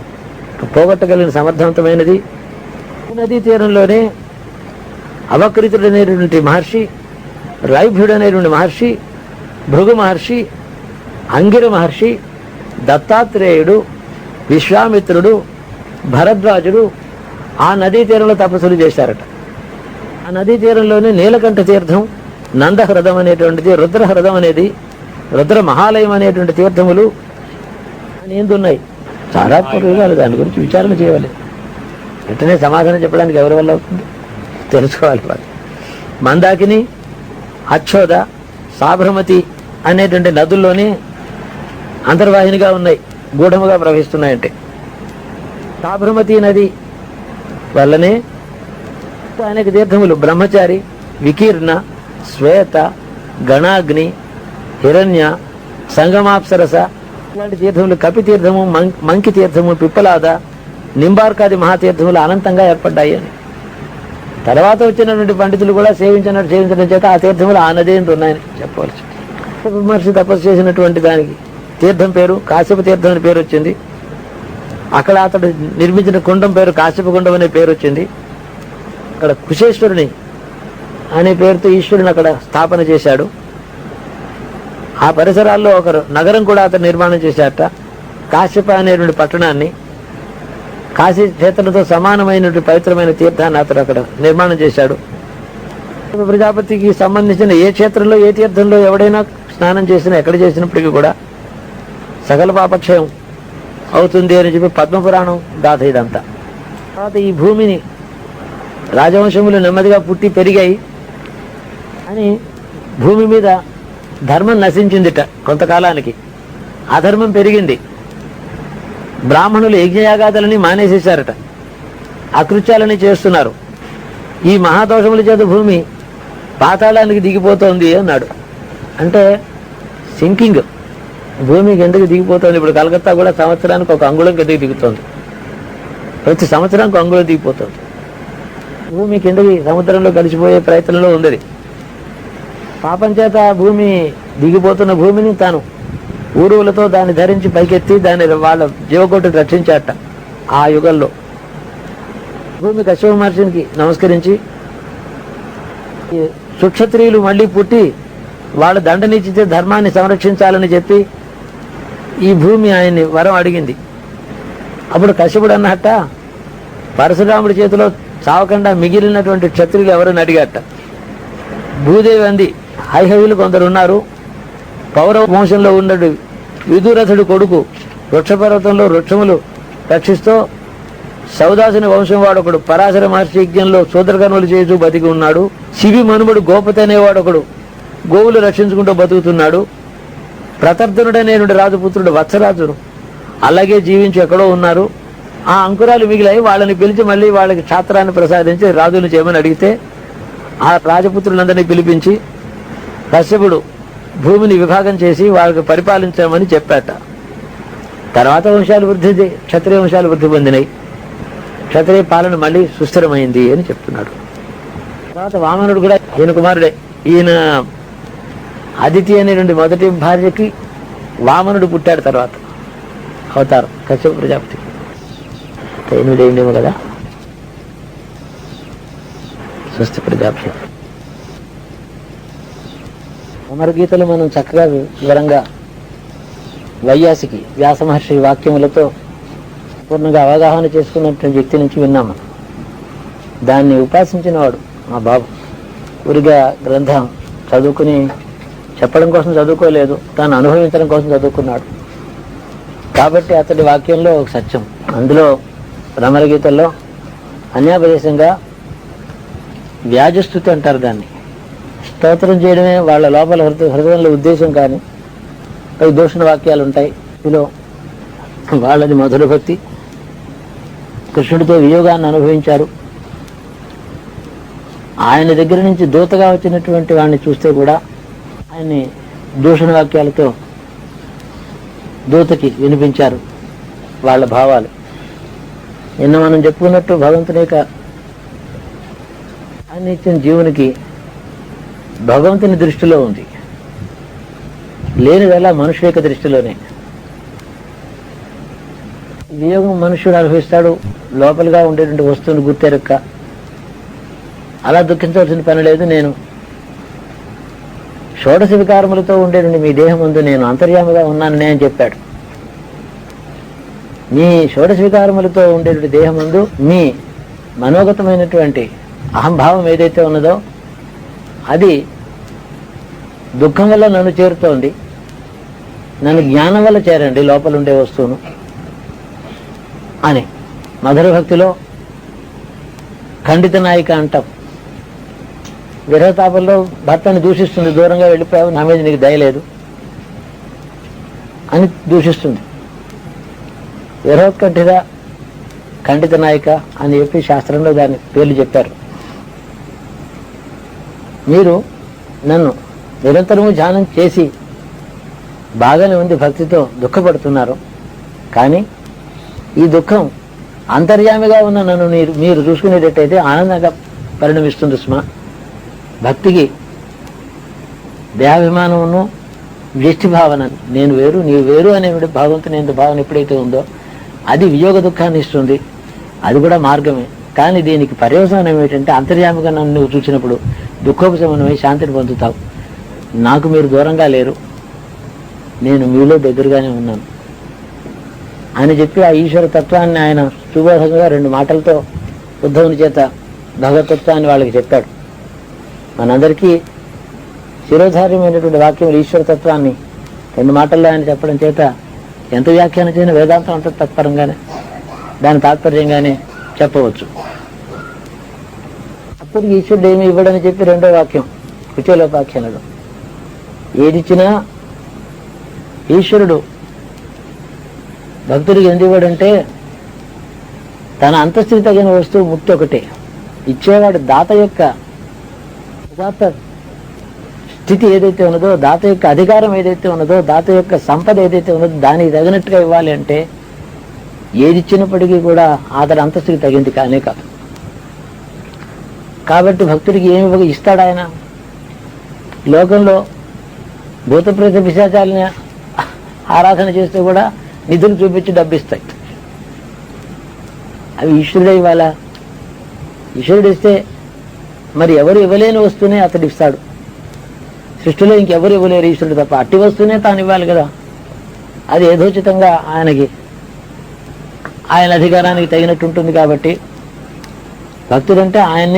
పోగొట్టగలిగిన సమర్థవంతమైనది. నదీ తీరంలోనే అవకృతుడు అనేటువంటి మహర్షి, రైభ్యుడు అనేటువంటి మహర్షి, భృగు మహర్షి, అంగిర మహర్షి, దత్తాత్రేయుడు, విశ్వామిత్రుడు, భరద్వాజుడు ఆ నదీ తీరంలో తపస్సులు చేశారట. ఆ నదీ తీరంలోనే నీలకంఠ తీర్థం, నందహ్రదం అనేటువంటిది, రుద్రహ్రదం అనేది, రుద్ర మహాలయం అనేటువంటి తీర్థములు ఉన్నాయి. చాలా పూర్వకాలు దాని గురించి విచారణ చేయాలి. వెంటనే సమాధానం చెప్పడానికి ఎవరి వల్ల అవుతుంది, తెలుసుకోవాలి వాళ్ళు. మందాకిని, అచ్చోద, సాభ్రమతి అనేటువంటి నదుల్లోనే అంతర్వాహినిగా ఉన్నాయి, గూఢముగా ప్రవహిస్తున్నాయంటే. సాభ్రమతి నది వల్లనే అనేక తీర్థములు బ్రహ్మచారి, వికీర్ణ, శ్వేత, గణాగ్ని, హిరణ్య, సంగమాప్సరస ఇలాంటి తీర్థములు, కపి తీర్థము, మంకి తీర్థము, పిప్పలాద, నింబార్కాది మహాతీర్థములు అనంతంగా ఏర్పడ్డాయి అని తర్వాత వచ్చినటువంటి పండితులు కూడా సేవించడం చేత ఆ తీర్థములు ఆ నది ఉన్నాయని చెప్పవచ్చు. మహర్షి తపస్సు చేసినటువంటి దానికి తీర్థం పేరు కాశ్యప తీర్థం అని పేరు వచ్చింది. అక్కడ అతడు నిర్మించిన కుండం పేరు కాశ్యప కుండం అనే పేరు వచ్చింది. అక్కడ కుశేశ్వరుని అనే పేరుతో ఈశ్వరుని అక్కడ స్థాపన చేశాడు. ఆ పరిసరాల్లో ఒక నగరం కూడా అతను నిర్మాణం చేశారట. కాశ్యప అనేటువంటి పట్టణాన్ని, కాశీ క్షేత్రంతో సమానమైనటువంటి పవిత్రమైన తీర్థాన్ని అతడు అక్కడ నిర్మాణం చేశాడు. ప్రజాపతికి సంబంధించిన ఏ క్షేత్రంలో ఏ తీర్థంలో ఎవడైనా స్నానం చేసినా, ఎక్కడ చేసినప్పటికీ కూడా సకల పాపక్షయం అవుతుంది అని చెప్పి పద్మపురాణం గాథ ఇదంతా. తర్వాత ఈ భూమిని రాజవంశములు నెమ్మదిగా పుట్టి పెరిగాయి అని భూమి మీద ధర్మం నశించిందిట కొంతకాలానికి. అధర్మం పెరిగింది. బ్రాహ్మణులు యజ్ఞయాగాదులని మానేసేశారట, అకృత్యాలని చేస్తున్నారు. ఈ మహాదోషముల చేత భూమి పాతాళానికి దిగిపోతోంది అన్నాడు. అంటే సింకింగ్, భూమికి ఎందుకు దిగిపోతుంది? ఇప్పుడు కలకత్తా కూడా సంవత్సరానికి ఒక అంగుళం కిందకి దిగుతోంది, ప్రతి సంవత్సరానికి అంగుళం దిగిపోతుంది. భూమి కిందకి సముద్రంలో కలిసిపోయే ప్రయత్నంలో ఉంది. పాపం చేత భూమి దిగిపోతున్న భూమిని తాను ఊరువులతో దాన్ని ధరించి పైకెత్తి దాన్ని వాళ్ళ జీవకోటిని రక్షించాట. ఆ యుగంలో భూమి కశ్యప మహర్షికి నమస్కరించి సుక్షత్రియులు మళ్ళీ పుట్టి వాళ్ళ దండనిచ్చితే ధర్మాన్ని సంరక్షించాలని చెప్పి ఈ భూమి ఆయన్ని వరం అడిగింది. అప్పుడు కశ్యపుడు అన్నట్ట, పరశురాముడి చేతిలో చావకుండా మిగిలినటువంటి క్షత్రియులు ఎవరని అడిగాట. భూదేవి అంది, హైహవులు కొందరు ఉన్నారు, పౌరవ వంశంలో ఉన్నడు విదురథుడి కొడుకు వృక్షపర్వతంలో వృక్షములు రక్షిస్తూ సౌదాసుని వంశం వాడొకడు పరాశర మహర్షి యజ్ఞంలో శూద్రకర్మలు చేస్తూ బతికి ఉన్నాడు. శివి మనుమడు గోపతి అనేవాడొకడు గోవులు రక్షించుకుంటూ బతుకుతున్నాడు. ప్రతర్ధనుడనేనుడి రాజపుత్రుడు వత్సరాజును అలాగే జీవించి ఎక్కడో ఉన్నారు. ఆ అంకురాలు మిగిలాయి, వాళ్ళని పిలిచి మళ్ళీ వాళ్ళకి క్షాత్రాన్ని ప్రసాదించి రాజుని చేయమని అడిగితే ఆ రాజపుత్రులందరినీ పిలిపించి కశ్యపుడు భూమిని విభాగం చేసి వాళ్ళకి పరిపాలించామని చెప్పాట. తర్వాత వంశాలు వృద్ధి, క్షత్రియ వంశాలు వృద్ధి పొందినాయి. క్షత్రియ పాలన మళ్ళీ సుస్థిరమైంది అని చెప్తున్నాడు. తర్వాత వామనుడు కూడా ఈయన కుమారుడే. ఈయన అదితి అనేటువంటి మొదటి భార్యకి వామనుడు పుట్టాడు. తర్వాత అవతారం కశ్యప ప్రజాపతి తైనుడేండేమో కదా, స్వస్తి ప్రజాపతి. అమరగీతలు మనం చక్కగా వివరంగా వైయాసికి వ్యాస మహర్షి వాక్యములతో పూర్ణంగా అవగాహన చేసుకున్నటువంటి వ్యక్తి నుంచి విన్నాము. దాన్ని ఉపాసించిన వాడు మా బాబు. ఊరిగా గ్రంథం చదువుకుని చెప్పడం కోసం చదువుకోలేదు, తాను అనుభవించడం కోసం చదువుకున్నాడు. కాబట్టి అతడి వాక్యంలో ఒక సత్యం. అందులో రమరగీతల్లో అన్యాపదేశంగా వ్యాజస్థుతి అంటారు దాన్ని. స్తోత్రం చేయడమే వాళ్ళ లోపల హృదయంలో ఉద్దేశం, కానీ పై దూషణ వాక్యాలు ఉంటాయి. ఇందులో వాళ్ళది మధుర భక్తి. కృష్ణుడితో వియోగాన్ని అనుభవించారు. ఆయన దగ్గర నుంచి దూతగా వచ్చినటువంటి వాడిని చూస్తే కూడా ఆయన్ని దూషణ వాక్యాలతో దూతకి వినిపించారు వాళ్ళ భావాలు. నిన్న మనం చెప్పుకున్నట్టు భగవంతుని యొక్క ఆయన ఇచ్చిన జీవునికి భగవంతుని దృష్టిలో ఉంది, లేనిదల్లా మనుషుల యొక్క దృష్టిలోనే. వియోగం మనుష్యుడు అనుభవిస్తాడు, లోపలిగా ఉండేటువంటి వస్తువుని గుర్తెరక్క. అలా దుఃఖించవలసిన పని లేదు. నేను షోడశ వికారములతో ఉండేటువంటి మీ దేహం ముందు నేను అంతర్యామిగా ఉన్నానని అని చెప్పాడు. మీ షోడశ వికారములతో ఉండేటువంటి దేహం ముందు మీ మనోగతమైనటువంటి అహంభావం ఏదైతే ఉన్నదో అది దుఃఖం వల్ల నన్ను చేరుతోంది, నన్ను జ్ఞానం వల్ల చేరండి లోపల ఉండే వస్తువును అని మధుర భక్తిలో ఖండిత నాయిక అంటాం. విరహతాపంలో భర్తని దూషిస్తుంది, దూరంగా వెళ్ళిపోయావు, నా మీద నీకు దయలేదు అని దూషిస్తుంది. విరహోత్కంఠిత ఖండిత నాయిక అని చెప్పి శాస్త్రంలో దాని పేర్లు చెప్పారు. మీరు నన్ను నిరంతరము ధ్యానం చేసి బాగానే ఉంది, భక్తితో దుఃఖపడుతున్నారు, కానీ ఈ దుఃఖం అంతర్యామిగా ఉన్న నన్ను మీరు చూసుకునేటట్టయితే ఆనందంగా పరిణమిస్తుంది సుమా. భక్తికి దేహాభిమానమును వ్యష్టి భావన, నేను వేరు నీవు వేరు అనే భావంతో భావన ఎప్పుడైతే ఉందో అది వియోగ దుఃఖాన్ని ఇస్తుంది. అది కూడా మార్గమే. కానీ దీనికి పర్యవసానం ఏమిటంటే అంతర్యామిగా నన్ను నువ్వు చూసినప్పుడు దుఃఖోపశమనమై శాంతిని పొందుతావు. నాకు మీరు దూరంగా లేరు, నేను మీలో దగ్గరగానే ఉన్నాను అని చెప్పి ఆ ఈశ్వర తత్వాన్ని ఆయన సుబోధంగా 2 మాటలతో ఉద్ధవుని చేత భగవతత్వాన్ని వాళ్ళకి చెప్పాడు. మనందరికీ శిరోధార్యమైనటువంటి వాక్యం ఈశ్వర తత్వాన్ని 2 మాటల్లో ఆయన చెప్పడం చేత ఎంత వ్యాఖ్యానం చేసిన వేదాంతం అంత తత్పరంగానే దాని తాత్పర్యంగానే చెప్పవచ్చు. భక్తుడికి ఈశ్వరుడు ఏమి ఇవ్వడని చెప్పి రెండో వాక్యం కుచేలోపాఖ్యానంలో ఏదిచ్చినా ఈశ్వరుడు భక్తుడికి ఎందుకు ఇవ్వడంటే తన అంతస్తుకి తగిన వస్తువు ముక్తి ఒకటే. ఇచ్చేవాడు దాత యొక్క ఉదాత్త స్థితి ఏదైతే ఉన్నదో, దాత యొక్క అధికారం ఏదైతే ఉన్నదో, దాత యొక్క సంపద ఏదైతే ఉన్నదో దానికి తగినట్టుగా ఇవ్వాలి. అంటే ఏది ఇచ్చినప్పటికీ కూడా అతని అంతస్తుకి తగింది కానే కాదు. కాబట్టి భక్తుడికి ఏమి ఇస్తాడు ఆయన? లోకంలో భూతప్రేత పిశాచాలని ఆరాధన చేస్తే కూడా నిధులు చూపించి డబ్బిస్తాయి. అవి ఈశ్వరుడే ఇవ్వాలా? ఈశ్వరుడు ఇస్తే మరి ఎవరు ఇవ్వలేని వస్తువునే అతడు ఇస్తాడు. సృష్టిలో ఇంకెవరు ఇవ్వలేరు ఈశ్వరుడు తప్ప. అట్టి వస్తువునే తాను ఇవ్వాలి కదా. అది యథోచితంగా ఆయనకి ఆయన అధికారానికి తగినట్టు ఉంటుంది. కాబట్టి భక్తుడంటే ఆయన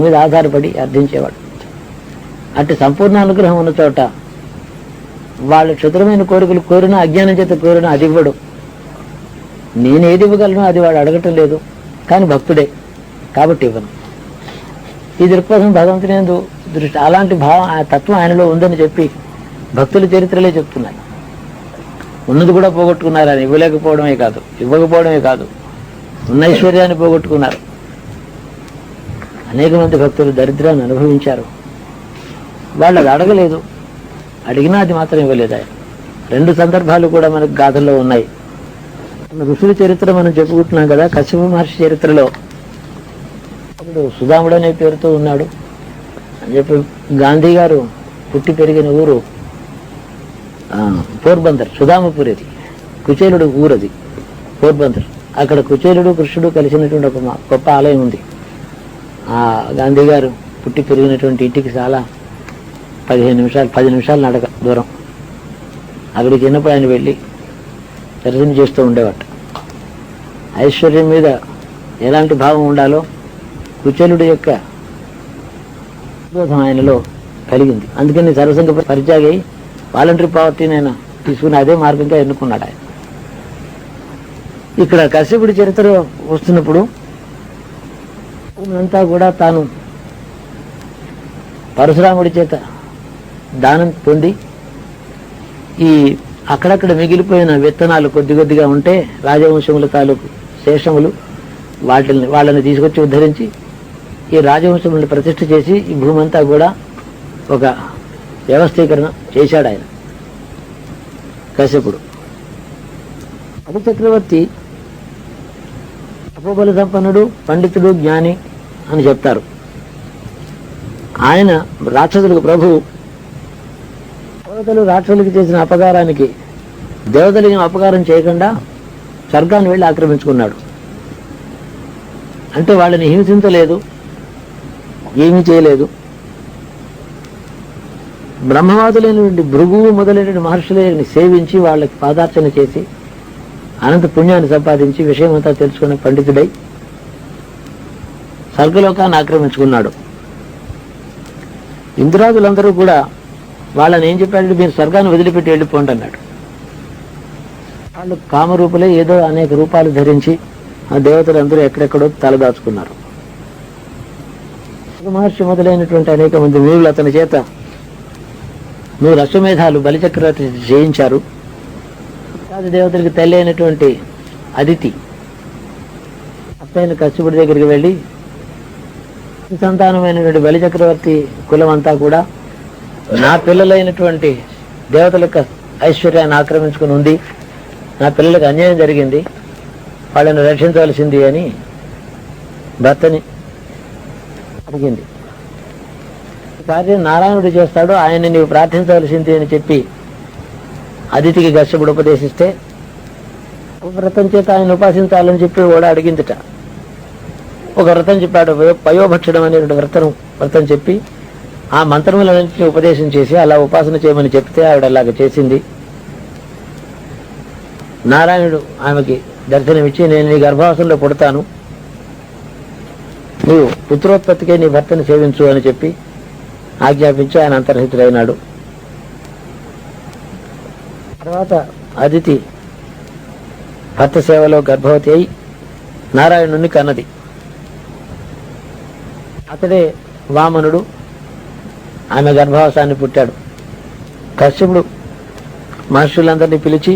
మీద ఆధారపడి అర్థించేవాడు. అట్టి సంపూర్ణ అనుగ్రహం ఉన్న చోట వాళ్ళ క్షుద్రమైన కోరికలు కోరినా, అజ్ఞానం చేత కోరినా అది ఇవ్వడు. నేను ఏది ఇవ్వగలను అది వాడు అడగటం లేదు, కానీ భక్తుడే కాబట్టి ఇవ్వను. ఈ దృక్పథం భగవంతుని యందు దృష్టి అలాంటి భావం ఆ తత్వం ఆయనలో ఉందని చెప్పి భక్తుల చరిత్రలే చెప్తున్నాయి. ఉన్నది కూడా పోగొట్టుకున్నారు. ఆయన ఇవ్వకపోవడమే కాదు ఉన్న ఐశ్వర్యాన్ని పోగొట్టుకున్నారు. అనేక మంది భక్తులు దరిద్రాన్ని అనుభవించారు. వాళ్ళు అది అడగలేదు, అడిగినా అది మాత్రం ఇవ్వలేదు ఆయన. రెండు సందర్భాలు కూడా మనకు గాథల్లో ఉన్నాయి. ఋషుల చరిత్ర మనం చెప్పుకుంటున్నాం కదా. కశ్యప మహర్షి చరిత్రలో ఇప్పుడు సుధాముడు అనే పేరుతో ఉన్నాడు అని చెప్పి గాంధీ గారు పుట్టి పెరిగిన ఊరు పోర్బందర్, సుధామపూర్. అది కుచేలుడు ఊరది పోర్బందర్. అక్కడ కుచేలుడు కృష్ణుడు కలిసినటువంటి ఒక గొప్ప ఆలయం ఉంది. ఆ గాంధీ గారు పుట్టి పెరిగినటువంటి ఇంటికి చాలా 10 నిమిషాలు నడక దూరం. అక్కడికి చిన్నప్పుడు ఆయన వెళ్ళి దర్శనం చేస్తూ ఉండేవాడు. ఐశ్వర్యం మీద ఎలాంటి భావం ఉండాలో కుచేలుడి యొక్క బోధం ఆయనలో కలిగింది. అందుకని సర్వసంగ పరిత్యాగి వాలంటరీ పావర్టీని ఆయన తీసుకుని అదే మార్గంగా ఎన్నుకున్నాడు ఆయన. ఇక్కడ కశ్యపుడి చరిత్ర వస్తున్నప్పుడు అంతా కూడా తాను పరశురాముడి చేత దానం పొంది ఈ అక్కడక్కడ మిగిలిపోయిన విత్తనాలు కొద్దిగా ఉంటే రాజవంశముల తాలూకు శేషములు వాళ్ళని తీసుకొచ్చి ఉద్ధరించి ఈ రాజవంశములను ప్రతిష్ఠ చేసి ఈ భూమి అంతా కూడా ఒక వ్యవస్థీకరణ చేశాడు ఆయన కశ్యపుడు. అతి చక్రవర్తి అపోబల సంపన్నుడు, పండితుడు, జ్ఞాని అని చెప్తారు. ఆయన రాక్షసులకు ప్రభువు. దేవతలు రాక్షసులకి చేసిన అపకారానికి దేవతలకి అపకారం చేయకుండా స్వర్గాన్ని వెళ్ళి ఆక్రమించుకున్నాడు. అంటే వాళ్ళని హింసించలేదు, ఏమీ చేయలేదు. బ్రహ్మవాదులైనటువంటి భృగువు మొదలైన మహర్షులని సేవించి వాళ్ళకి పాదార్చన చేసి అనంత పుణ్యాన్ని సంపాదించి విషయమంతా తెలుసుకున్న పండితుడై స్వర్గలోకాన్ని ఆక్రమించుకున్నాడు. ఇంద్రాదులందరూ కూడా వాళ్ళని ఏం చెప్పాడు? మీరు స్వర్గాన్ని వదిలిపెట్టి వెళ్ళిపోండి అన్నాడు. వాళ్ళు కామరూపులే ఏదో అనేక రూపాలు ధరించి ఆ దేవతలందరూ ఎక్కడెక్కడో తలదాచుకున్నారు. మహర్షి మొదలైనటువంటి అనేక మంది వీరులు అతని చేత 100 అశ్వమేధాలు బలిచక్రవర్తి చేయించారు. దేవతలకి తల్లి అయినటువంటి అదితి అత్తైన కశ్యపుడి దగ్గరికి వెళ్ళి సంతానమైనటువంటి బలిచక్రవర్తి కులం అంతా కూడా నా పిల్లలైనటువంటి దేవతలకు ఐశ్వర్యాన్ని ఆక్రమించుకుని ఉంది, నా పిల్లలకు అన్యాయం జరిగింది, వాళ్ళని రక్షించవలసింది అని భర్తని అడిగింది. కార్యం నారాయణుడు చేస్తాడు, ఆయన్ని నీవు ప్రార్థించవలసింది అని చెప్పి అదితికి కశ్యపుడు ఉపదేశిస్తే వ్రతం చేత ఆయన ఉపాసించాలని చెప్పి కూడా అడిగిందిట. ఒక వ్రతం చెప్పాడు, పయోభక్షణం అనే వ్రతం చెప్పి ఆ మంత్రములన్నింటినీ ఉపదేశం చేసి అలా ఉపాసన చేయమని చెప్తే ఆవిడ అలాగ చేసింది. నారాయణుడు ఆమెకి దర్శనమిచ్చి, నేను నీ గర్భావసంలో పుడతాను, నీవు పుత్రోత్పత్తికే నీ భర్తను సేవించు అని చెప్పి ఆజ్ఞాపించి ఆయన అంతర్హితుడైనాడు. తర్వాత అదితి భర్త సేవలో గర్భవతి అయి నారాయణుని కన్నది. అతడే వామనుడు. ఆమె గర్భవాసాన్ని పుట్టాడు. కశ్యపుడు మహర్షులందరినీ పిలిచి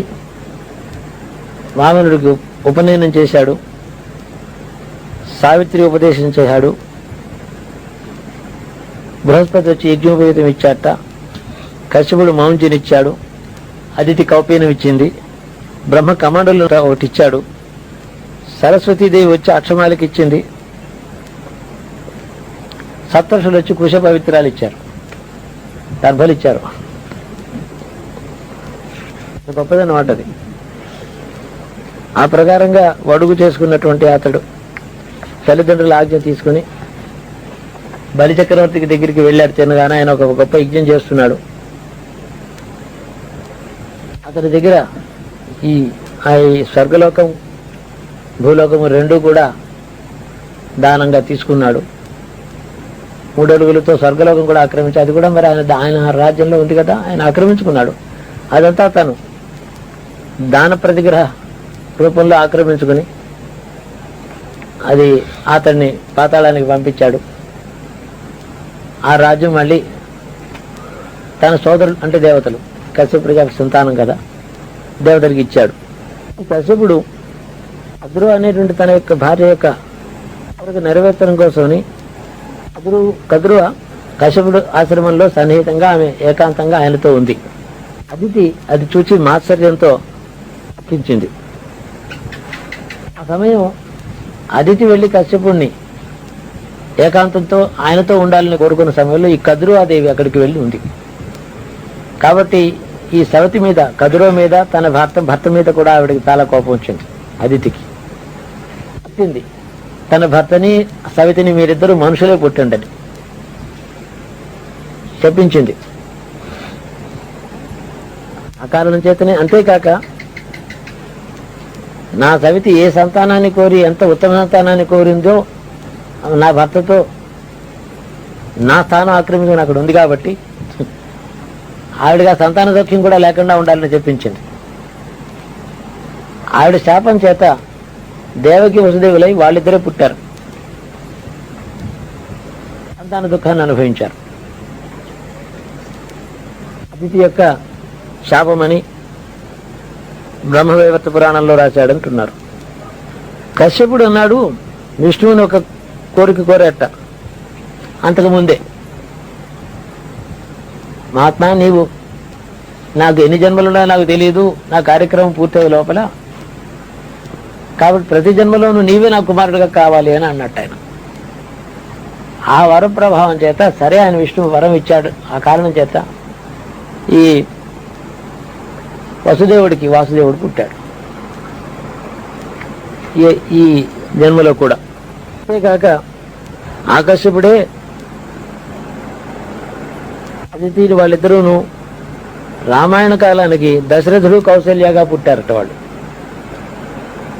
వామనుడికి ఉపనయనం చేశాడు. సావిత్రి ఉపదేశం చేశాడు. బృహస్పతి వచ్చి యజ్ఞోపవీతం ఇచ్చాట. కశ్యపుడు మౌంజినిచ్చాడు. అదితి కౌపీనం ఇచ్చింది. బ్రహ్మ కమండలు ఒకటి ఇచ్చాడు. సరస్వతీదేవి వచ్చి అక్షమాలకి ఇచ్చింది. సప్తర్షులు వచ్చి కుశ పవిత్రాలు ఇచ్చారు, దర్భలు ఇచ్చారు. గొప్పదన్నమాట అది. ఆ ప్రకారంగా వడుగు చేసుకున్నటువంటి అతడు తల్లిదండ్రుల ఆజ్ఞ తీసుకుని బలిచక్రవర్తికి దగ్గరికి వెళ్ళాడు. తినగానే ఆయన ఒక గొప్ప యజ్ఞం చేస్తున్నాడు. అతని దగ్గర ఈ స్వర్గలోకం భూలోకము రెండూ కూడా దానంగా తీసుకున్నాడు. 3 అడుగులతో స్వర్గలోకం కూడా ఆక్రమించి, అది కూడా మరి ఆయన రాజ్యంలో ఉంది కదా, ఆయన ఆక్రమించుకున్నాడు. అదంతా తను దాన ప్రతిగ్రహ రూపంలో ఆక్రమించుకుని అది అతన్ని పాతాళానికి పంపించాడు. ఆ రాజ్యం మళ్ళీ తన సోదరులు అంటే దేవతలు, కశ్యప ప్రజాపతి సంతానం కదా, దేవతలకి ఇచ్చాడు. కశ్యపుడు అద్రు అనేటువంటి తన యొక్క భార్య యొక్క కోరిక నెరవేర్చడం కోసమని కద్రువ కశ్యపుడు ఆశ్రమంలో సన్నిహితంగా ఆమె ఏకాంతంగా ఆయనతో ఉంది. అదితి అది చూచి మాత్సర్యంతో కించింది. ఆ సమయం అదితి వెళ్లి కశ్యపుడిని ఏకాంతంతో ఆయనతో ఉండాలని కోరుకున్న సమయంలో ఈ కద్రువాదేవి అక్కడికి వెళ్ళి ఉంది. కాబట్టి ఈ సవతి మీద, కదురవ మీద, తన భర్త మీద కూడా ఆవిడకి చాలా కోపం వచ్చింది. అదితికి వచ్చింది, తన భర్తని సవితిని మీరిద్దరూ మనుషులే పుట్టండి చెప్పించింది. ఆ కారణం చేతనే, అంతేకాక నా సవితి ఏ సంతానాన్ని కోరి, ఎంత ఉత్తమ సంతానాన్ని కోరిందో నా భర్తతో నా స్థానం ఆక్రమించుకుని అక్కడ ఉంది కాబట్టి ఆవిడగా సంతాన సౌఖ్యం కూడా లేకుండా ఉండాలని చెప్పించింది. ఆవిడ శాపం చేత దేవకి వసుదేవులై వాళ్ళిద్దరే పుట్టారు. సంతాన దుఃఖాన్ని అనుభవించారు. అదితి యొక్క శాపమని బ్రహ్మవైవర్త పురాణంలో రాశాడంటున్నారు. కశ్యపుడు అన్నాడు, విష్ణువుని ఒక కోరిక కోరేట అంతకుముందే, మహాత్మా నీవు నాకు ఎన్ని జన్మలున్నా నాకు తెలియదు, నా కార్యక్రమం పూర్తయ్యే లోపల, కాబట్టి ప్రతి జన్మలోనూ నీవే నా కుమారుడిగా కావాలి అని అన్నట్టు ఆయన. ఆ వరం ప్రభావం చేత సరే ఆయన విష్ణువు వరం ఇచ్చాడు. ఆ కారణం చేత ఈ వాసుదేవుడు పుట్టాడు ఈ జన్మలో కూడా. అంతేకాక ఆకర్షపుడే అదితి వాళ్ళిద్దరూను రామాయణ కాలానికి దశరథుడు కౌశల్యగా పుట్టారట.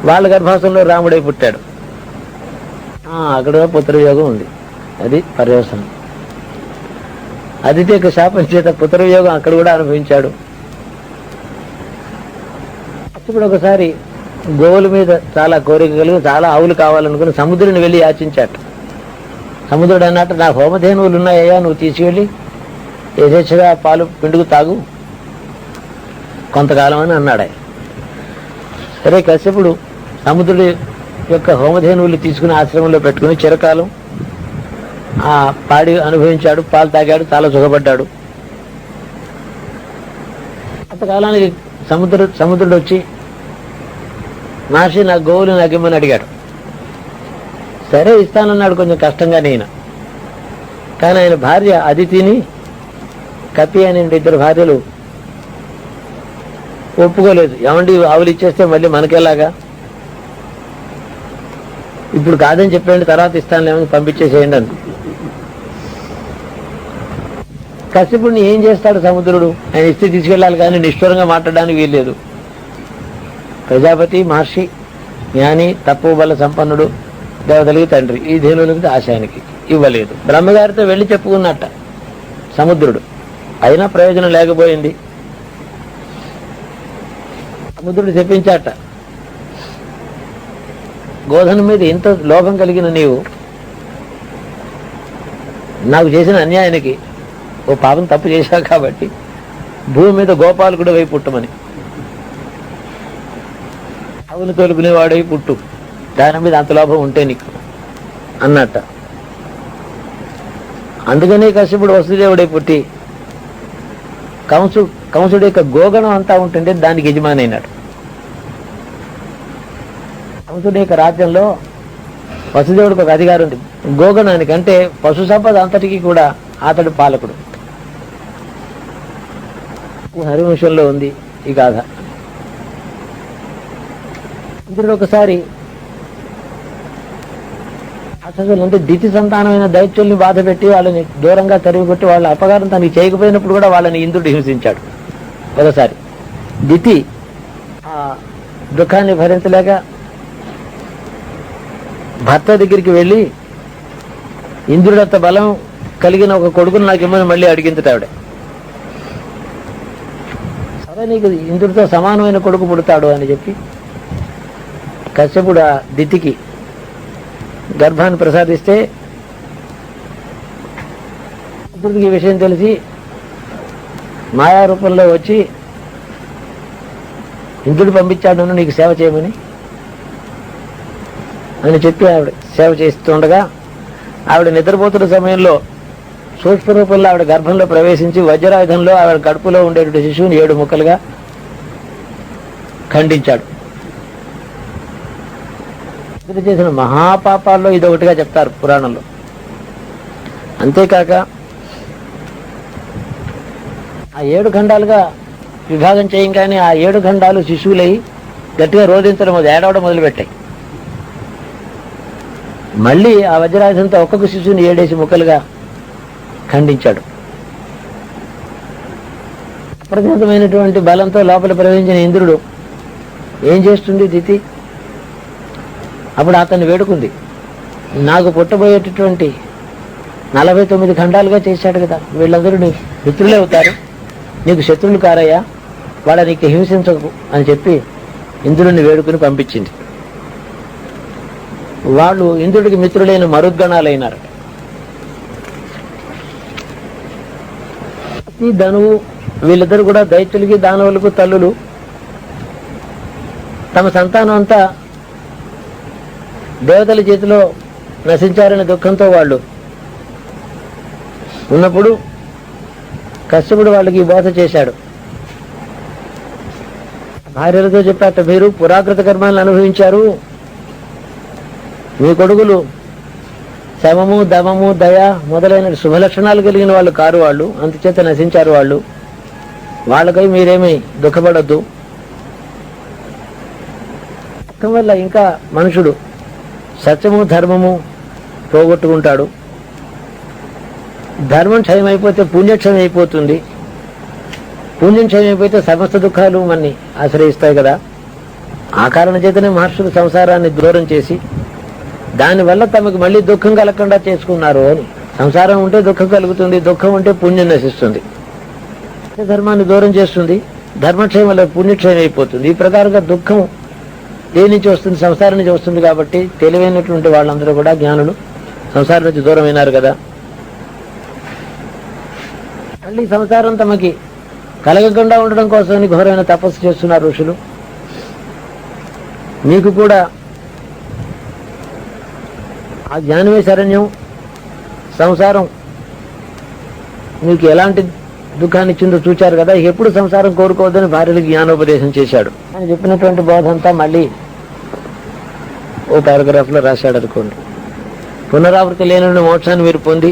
వాళ్ళ గర్భాసంలో రాముడై పుట్టాడు. అక్కడ పుత్రయోగం ఉంది, అది పర్యవసనం. అదితి యొక్క శాపం చేత పుత్రయోగం అక్కడ కూడా అనుభవించాడు. ఇప్పుడు ఒకసారి గోవుల మీద చాలా కోరిక కలిగి చాలా ఆవులు కావాలనుకుని సముద్రుని వెళ్ళి యాచించాట. సముద్రుడు అన్నట్టు నా హోమధేనువులు ఉన్నాయ్యా, నువ్వు తీసుకెళ్ళి యథేచ్ఛగా పాలు పిండుకు తాగు కొంతకాలం అని అన్నాడు. సరే కశ్యపుడు సముద్రుడి యొక్క హోమధేనువులు తీసుకుని ఆశ్రమంలో పెట్టుకుని చిరకాలం ఆ పాడి అనుభవించాడు, పాలు తాగాడు, చాలా సుఖపడ్డాడు. అంతకాలానికి సముద్రుడు వచ్చి మహర్షి నా గోవులు నాకు ఇమ్మని అడిగాడు. సరే ఇస్తానన్నాడు, కొంచెం కష్టంగా నేను. కానీ ఆయన భార్య అదితిని, కపి అనే 2 భార్యలు ఒప్పుకోలేదు. ఏమండి ఆవులు ఇచ్చేస్తే మళ్ళీ మనకేలాగా, ఇప్పుడు కాదని చెప్పండి, తర్వాత ఇస్తానులేమని పంపించేసేయండి అని. కశ్యపుడిని ఏం చేస్తాడు సముద్రుడు? ఆయన ఇస్తే తీసుకెళ్ళాలి కానీ నిష్ఠూరంగా మాట్లాడడానికి వీల్లేదు. ప్రజాపతి మహర్షి, జ్ఞాని, తపోబల సంపన్నుడు, దేవతలకి తండ్రి, ఈ ధేనువులకి ఆశయానికి ఇవ్వలేదు. బ్రహ్మగారితో వెళ్ళి చెప్పుకున్నట్ట సముద్రుడు, అయినా ప్రయోజనం లేకపోయింది. సముద్రుడు చెప్పించాట, గోధన మీద ఇంత లోభం కలిగిన నీవు నాకు చేసిన అన్యాయానికి ఓ పాపం తప్పు చేశావు కాబట్టి భూమి మీద గోపాలకుడు వై పుట్టమని, అవును తోలుకునేవాడై పుట్టు, దాని మీద అంత లోభం ఉంటే నీకు అన్నట్ట. అందుకనే కశ్యపుడు వసుదేవుడై పుట్టి కంసుడు యొక్క గోగణం అంతా ఉంటుంటే దానికి యజమాని అయినాడు. కంసుడి యొక్క రాజ్యంలో వసుదేవుడికి ఒక అధికారం ఉంది. గోగణానికి అంటే పశు సంపద అంతటికీ కూడా అతడు పాలకుడు. హరివంశంలో ఉంది ఈ గాథ. ఇంద్రుడు ఒకసారి అసలు అంటే దితి సంతానమైన దైత్యుల్ని బాధ పెట్టి వాళ్ళని దూరంగా తరిగి కొట్టి వాళ్ళ అపకారం తనకి చేయకపోయినప్పుడు కూడా వాళ్ళని ఇంద్రుడు హింసించాడు. ఒకసారి దితి ఆ దుఃఖాన్ని భరించలేక భర్త దగ్గరికి వెళ్ళి ఇంద్రుడంత బలం కలిగిన ఒక కొడుకును నాకు ఇమ్మని మళ్ళీ అడిగింది ఆవిడ. సరే నీకు ఇంద్రుడితో సమానమైన కొడుకు పుడతాడు అని చెప్పి కశ్యపుడు ఆ దితికి గర్భాన్ని ప్రసాదిస్తే ఇంద్రుడికి ఈ విషయం తెలిసి మాయారూపంలో వచ్చి ఇంద్రుడు పంపించాడు నీకు సేవ చేయమని అని చెప్పి ఆవిడ సేవ చేస్తుండగా ఆవిడ నిద్రపోతున్న సమయంలో సూక్ష్మ రూపంలో ఆవిడ గర్భంలో ప్రవేశించి వజ్రాయుధంలో ఆవిడ కడుపులో ఉండేటువంటి శిశువుని 7 ముక్కలుగా ఖండించాడు. ఇంద్రుడు చేసిన మహాపాపాల్లో ఇదొకటిగా చెప్తారు పురాణంలో. అంతేకాక ఆ 7 ఖండాలుగా విభాగం చేయంగానే ఆ 7 ఖండాలు శిశువులై గట్టిగా రోధించడం ఏడవడం మొదలుపెట్టాయి. మళ్ళీ ఆ వజ్రాయుధంతో ఒక్కొక్క శిశువుని 7 ముక్కలుగా ఖండించాడు. అప్రతిహతమైనటువంటి బలంతో లోపల ప్రవేశించిన ఇంద్రుడు ఏం చేస్తుంది దితి? అప్పుడు అతన్ని వేడుకుంది, నాకు పుట్టబోయేటటువంటి 49 ఖండాలుగా చేశాడు కదా, వీళ్ళందరూ నీ మిత్రులే అవుతారు, నీకు శత్రువులు కారయ్యా, వాళ్ళ నీకు హింసించకు అని చెప్పి ఇంద్రుడిని వేడుకుని పంపించింది. వాళ్ళు ఇంద్రుడికి మిత్రులైన మరుద్గణాలైనారు. ఈ ధనువు వీళ్ళిద్దరు కూడా దైత్యులకి దానవులకు తల్లులు. తమ సంతానం అంతా దేవతల చేతిలో నశించారనే దుఃఖంతో వాళ్ళు ఉన్నప్పుడు కశ్యపుడు వాళ్ళకి బోధ చేశాడు. భార్యలతో చెప్పాట, మీరు పురాకృత కర్మాలను అనుభవించారు, మీ కొడుకులు శమము దమము దయ మొదలైన శుభలక్షణాలు కలిగిన వాళ్ళు కారు, వాళ్ళు అందుచేత నశించారు. వాళ్ళకై మీరేమీ దుఃఖపడద్దు. దుఃఖం వల్ల ఇంకా మనుషుడు సత్యము ధర్మము పోగొట్టుకుంటాడు. ధర్మం క్షయం అయిపోతే పుణ్యక్షయం అయిపోతుంది, పుణ్యం క్షయం అయిపోతే సమస్త దుఃఖాలు మనని ఆశ్రయిస్తాయి కదా. ఆ కారణం చేతనే మహర్షులు సంసారాన్ని దూరం చేసి దానివల్ల తమకు మళ్ళీ దుఃఖం కలగకుండా చేసుకున్నారు అని. సంసారం ఉంటే దుఃఖం కలుగుతుంది, దుఃఖం ఉంటే పుణ్యం నశిస్తుంది. ధర్మాన్ని దూరం చేస్తుంది, ధర్మక్షయం వల్ల పుణ్యక్షయం అయిపోతుంది. ఈ ప్రకారంగా దుఃఖం దేని నుంచి వస్తుంది? సంసారం నుంచి వస్తుంది. కాబట్టి తెలివైనటువంటి వాళ్ళందరూ కూడా జ్ఞానులు సంసారం నుంచి దూరం అయినారు కదా. మళ్ళీ సంసారం తమకి కలగకుండా ఉండడం కోసమని ఘోరమైన తపస్సు చేస్తున్నారు ఋషులు. మీకు కూడా ఆ జ్ఞానమే శరణ్యం. సంసారం మీకు ఎలాంటి దుఃఖాన్ని ఇచ్చిందో చూచారు కదా, ఎప్పుడు సంసారం కోరుకోవద్దని భార్యలకు జ్ఞానోపదేశం చేశాడు. ఆయన చెప్పినటువంటి బోధంతా మళ్ళీ ఓ పారాగ్రాఫ్లో రాశాడు అనుకోండి. పునరావృతి లేని మోక్షాన్ని మీరు పొంది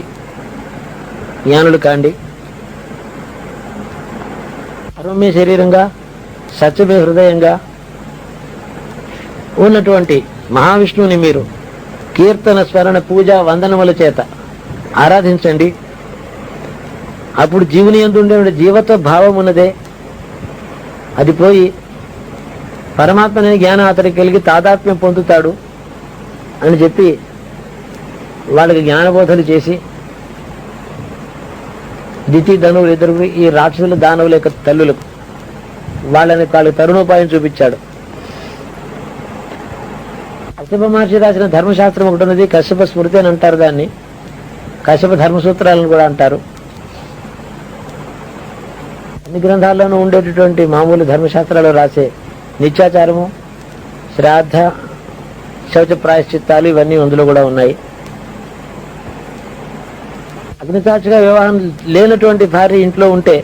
జ్ఞానులు కాండి. సర్వమే శరీరంగా సత్యమే హృదయంగా ఉన్నటువంటి మహావిష్ణువుని మీరు కీర్తన స్మరణ పూజ వందనముల చేత ఆరాధించండి. అప్పుడు జీవుని యందు ఉండే జీవత్వ భావం ఉన్నదే అది పోయి పరమాత్మనే జ్ఞానం అతడికి కలిగి తాదాత్మ్యం పొందుతాడు అని చెప్పి వాళ్ళకి జ్ఞానబోధలు చేసి దితి ధనువులు ఇద్దరు ఈ రాక్షసుల దానవుల యొక్క తల్లులకు వాళ్ళకి తరుణోపాయం చూపించాడు. కశ్యప మహర్షి రాసిన ధర్మశాస్త్రం ఒకటి ఉన్నది, కశ్యప స్మృతి అని అంటారు దాన్ని. కశ్యప ధర్మసూత్రాలను కూడా అంటారు. అన్ని గ్రంథాల్లోనూ ఉండేటటువంటి మామూలు ధర్మశాస్త్రాలు రాసే నిత్యాచారము, శ్రాద్ధ, శౌచ ప్రాయశ్చిత్తాలు ఇవన్నీ అందులో కూడా ఉన్నాయి. అగ్నిసాక్షిగా వివాహం లేనటువంటి భార్య ఇంట్లో ఉంటే,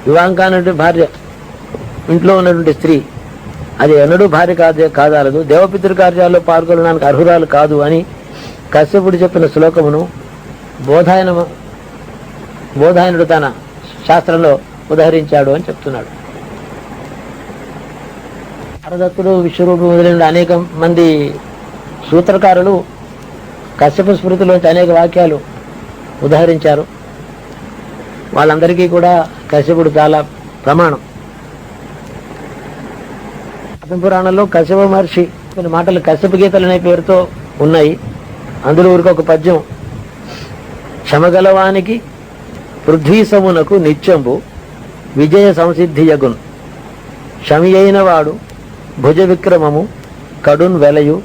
వివాహం కానటువంటి భార్య ఇంట్లో ఉన్నటువంటి స్త్రీ అది ఎన్నడూ భార్య కాదాలదు, దేవపితృ కార్యాల్లో పాల్గొనడానికి అర్హురాలు కాదు అని కశ్యపుడు చెప్పిన శ్లోకమును బోధాయనుడు తన శాస్త్రంలో ఉదహరించాడు అని చెప్తున్నాడు. హరదత్తుడు, విశ్వరూపుడు మొదలైన అనేక మంది సూత్రకారులు కశ్యప స్మృతిలోంచి అనేక వాక్యాలు ఉదహరించారు. వాళ్ళందరికీ కూడా కశ్యపుడు చాలా ప్రమాణం. పురాణంలో కశ్యప మహర్షి కొన్ని మాటలు కశ్యప గీతలు అనే పేరుతో ఉన్నాయి. అందులో ఊరికి ఒక పద్యం: క్షమగలవానికి పృథ్వీసమునకు నిత్యంబు విజయ సంసిద్ధి యగున్, క్షమి అయిన వాడు భుజ విక్రమము కడున్ వెలయు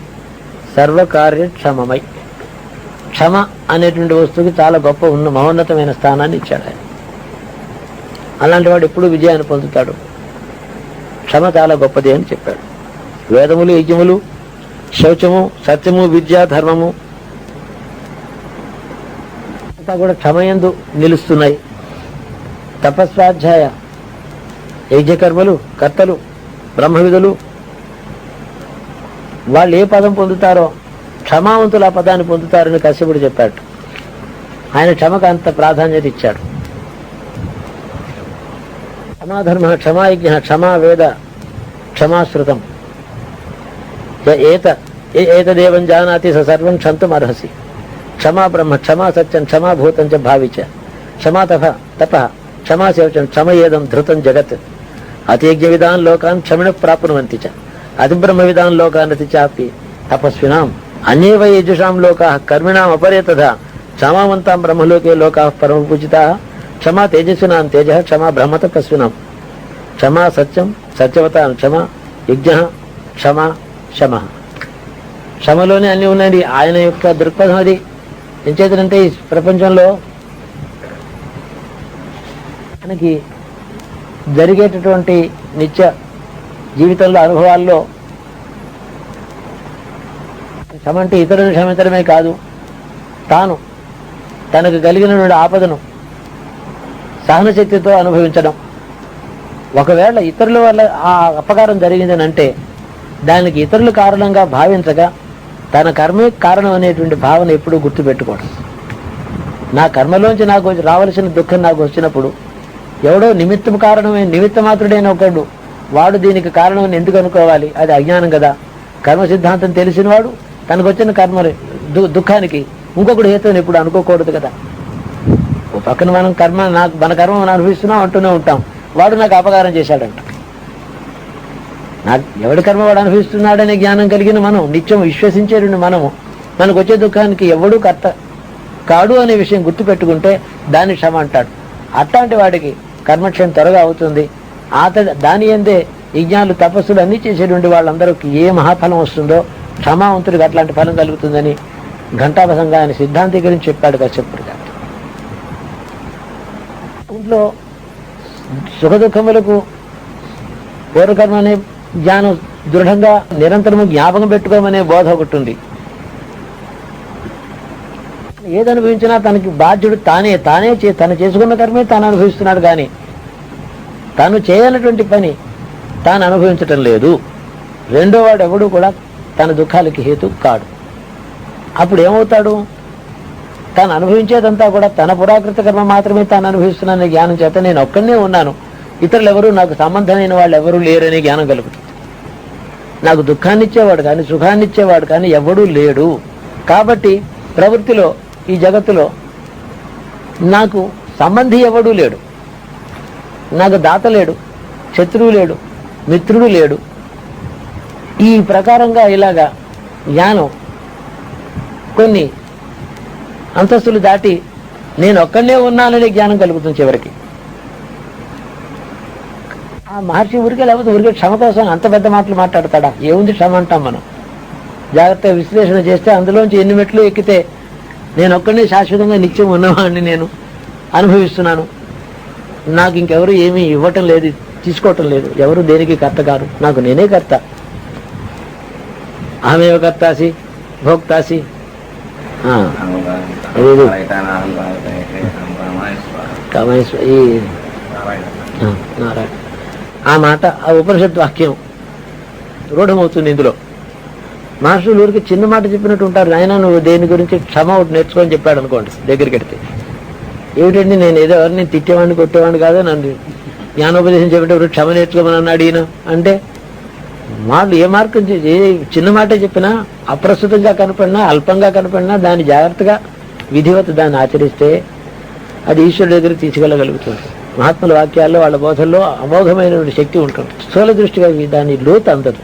సర్వకార్య క్షమమై. క్షమ అనేటువంటి వస్తువుకి చాలా గొప్ప మహోన్నతమైన స్థానాన్ని ఇచ్చాడు ఆయన. అలాంటి వాడు ఎప్పుడు విజయాన్ని పొందుతాడు. క్షమ చాలా గొప్పది అని చెప్పాడు. వేదములు, యజ్ఞములు, శౌచము, సత్యము, విద్య, ధర్మము అంతా కూడా క్షమయందు నిలుస్తున్నాయి. తపస్వాధ్యాయ యజ్ఞకర్మలు, కర్తలు, బ్రహ్మవిధులు వాళ్ళు ఏ పదం పొందుతారో క్షమావంతులు ఆ పదాన్ని పొందుతారని కశ్యపుడు చెప్పాడు. ఆయన క్షమకు అంత ప్రాధాన్యత ఇచ్చాడు. క్షమాధర్మ, క్షమాయజ్ఞ, క్షమా వేద, క్షమాశ్రుతం, ఏతదేవం జానాతి స సర్వం క్షంతుం అర్హసి, క్షమా బ్రహ్మ, క్షమా సత్యం, క్షమా భూతం చ భావిచ, క్షమా తప, క్షమా శౌచం, క్షమయేదం ధృతం జగత్, అతియజ్ఞ విధాన్ లోకాన్ క్షమిణ ప్రాప్నువంతి చ, అతిబ్రహ్మ విధాన్ లోకానతి చాపి తపస్వినాం అన్యేవ యజుషాం లోకాః కర్మిణాం అపరే తథా క్షమావంతాం బ్రహ్మలోకే లోకాః పరమ పూజితాః, క్షమా తేజస్వినాం తేజః, క్షమా బ్రహ్మ తపస్వినాం, క్షమా సత్యం సత్యవతాం, క్షమా యజ్ఞ, క్షమా శమ. క్షమలోనే అన్ని ఉన్నాయి. ఆయన యొక్క దృక్పథం అది. ఏం చేతనంటే ఈ ప్రపంచంలో మనకి జరిగేటటువంటి నిత్య జీవితంలో అనుభవాల్లో క్షమ అంటే ఇతరులను క్షమించడమే కాదు, తనకు కలిగినటువంటి ఆపదను సహనశక్తితో అనుభవించడం. ఒకవేళ ఇతరుల వల్ల ఆ అపకారం జరిగిందని అంటే దానికి ఇతరులు కారణంగా భావించగా తన కర్మే కారణం అనేటువంటి భావన ఎప్పుడూ గుర్తుపెట్టుకోవడం. నా కర్మలోంచి నాకు రావలసిన దుఃఖం నాకు వచ్చినప్పుడు ఎవడో నిమిత్త మాత్రుడైన ఒకడు వాడు దీనికి కారణం ఎందుకు అనుకోవాలి? అది అజ్ఞానం కదా. కర్మ సిద్ధాంతం తెలిసినవాడు తనకు వచ్చిన దుఃఖానికి ఇంకొకటి హేతువుని ఎప్పుడు అనుకోకూడదు కదా. ఓ పక్కన మన కర్మ మనం అనుభవిస్తున్నాం అంటూనే ఉంటాం, వాడు నాకు అపకారం చేశాడంట. నాకు ఎవడి కర్మ వాడు అనుభవిస్తున్నాడనే జ్ఞానం కలిగిన మనం, నిత్యం విశ్వసించేటువంటి మనకు వచ్చే దుఃఖానికి ఎవడూ కర్త కాడు అనే విషయం గుర్తుపెట్టుకుంటే దాన్ని క్షమ అంటాడు. అట్లాంటి వాడికి కర్మక్షయం త్వరగా అవుతుంది. దాని అందే యజ్ఞాలు, తపస్సులు అన్నీ చేసేటువంటి వాళ్ళందరికీ ఏ మహాఫలం వస్తుందో క్షమావంతుడికి అట్లాంటి ఫలం కలుగుతుందని ఘంటాభసంగా ఆయన సిద్ధాంతీకరించి చెప్పాడు కశ్యపుడు గారు. ఇంట్లో సుఖ దుఃఖములకు పూర్వకర్మ అనే జ్ఞానం దృఢంగా నిరంతరము జ్ఞాపకం పెట్టుకోమనే బోధ ఒకటి ఉంది. ఏది అనుభవించినా తనకి బాధ్యుడు తను చేసుకున్న కర్మే తాను అనుభవిస్తున్నాడు, కానీ తాను చేయాలన్నటువంటి పని తాను అనుభవించటం లేదు. రెండో వాడు ఎవడు కూడా తన దుఃఖాలకి హేతు కాడు. అప్పుడు ఏమవుతాడు? తాను అనుభవించేదంతా కూడా తన పురాకృత కర్మ మాత్రమే తాను అనుభవిస్తున్నాననే జ్ఞానం చేత నేను ఒక్కనే ఉన్నాను, ఇతరులు ఎవరు నాకు సంబంధమైన వాళ్ళు ఎవరూ లేరనే జ్ఞానం కలుగుతుంది. నాకు దుఃఖాన్ని ఇచ్చేవాడు కానీ సుఖాన్ని ఇచ్చేవాడు కానీ ఎవడూ లేడు. కాబట్టి ప్రవృత్తిలో ఈ జగత్తులో నాకు సంబంధి ఎవడూ లేడు, నాకు దాత లేడు, శత్రువు లేడు, మిత్రుడు లేడు. ఈ ప్రకారంగా ఇలాగా జ్ఞానం కొన్ని అంతస్తులు దాటి నేను ఒక్కనే ఉన్నాననే జ్ఞానం కలుగుతుంది చివరికి. ఆ మహర్షి ఊరికే లేకపోతే ఊరికే క్షమ కోసం అంత పెద్ద మాటలు మాట్లాడతాడా? ఏముంది క్షమ అంటాం మనం. జాగ్రత్తగా విశ్లేషణ చేస్తే అందులోంచి ఎన్ని మెట్లు ఎక్కితే నేను ఒక్కడే శాశ్వతంగా నిత్యం ఉన్నవాడిని, నేను అనుభవిస్తున్నాను, నాకు ఇంకెవరు ఏమీ ఇవ్వటం లేదు, తీసుకోవటం లేదు, ఎవరు దేనికి కర్త కాదు, నాకు నేనే కర్త. అహమేవ కర్తాసి భోక్తాసి. నారాయణ ఆ మాట, ఆ ఉపనిషత్ వాక్యం రూఢమవుతుంది ఇందులో. మాస్టర్లు ఊరికి చిన్న మాట చెప్పినట్టు ఉంటారు. ఆయన నువ్వు దేని గురించి క్షమ ఒకటి నేర్చుకొని చెప్పాడు అనుకోండి, దగ్గరికి వెడితే ఏమిటండి నేను ఏదో ఎవరిని తిట్టేవాడిని కొట్టేవాడిని కాదు, నన్ను జ్ఞానోపదేశం చెప్పేటప్పుడు క్షమ నేర్చుకోమని అన్నాడు ఈయన అంటే, వాళ్ళు ఏ మార్గం ఏ చిన్న మాట చెప్పినా అప్రస్తుతంగా కనపడినా అల్పంగా కనపడినా దాన్ని జాగ్రత్తగా విధివత దాన్ని ఆచరిస్తే అది ఈశ్వరుడి దగ్గర తీసుకెళ్ళగలుగుతుంది. మహాత్ముల వాక్యాల్లో వాళ్ళ బోధల్లో అమోఘమైనటువంటి శక్తి ఉంటుంది. స్థూల దృష్టిగా దాని లోతు అందదు.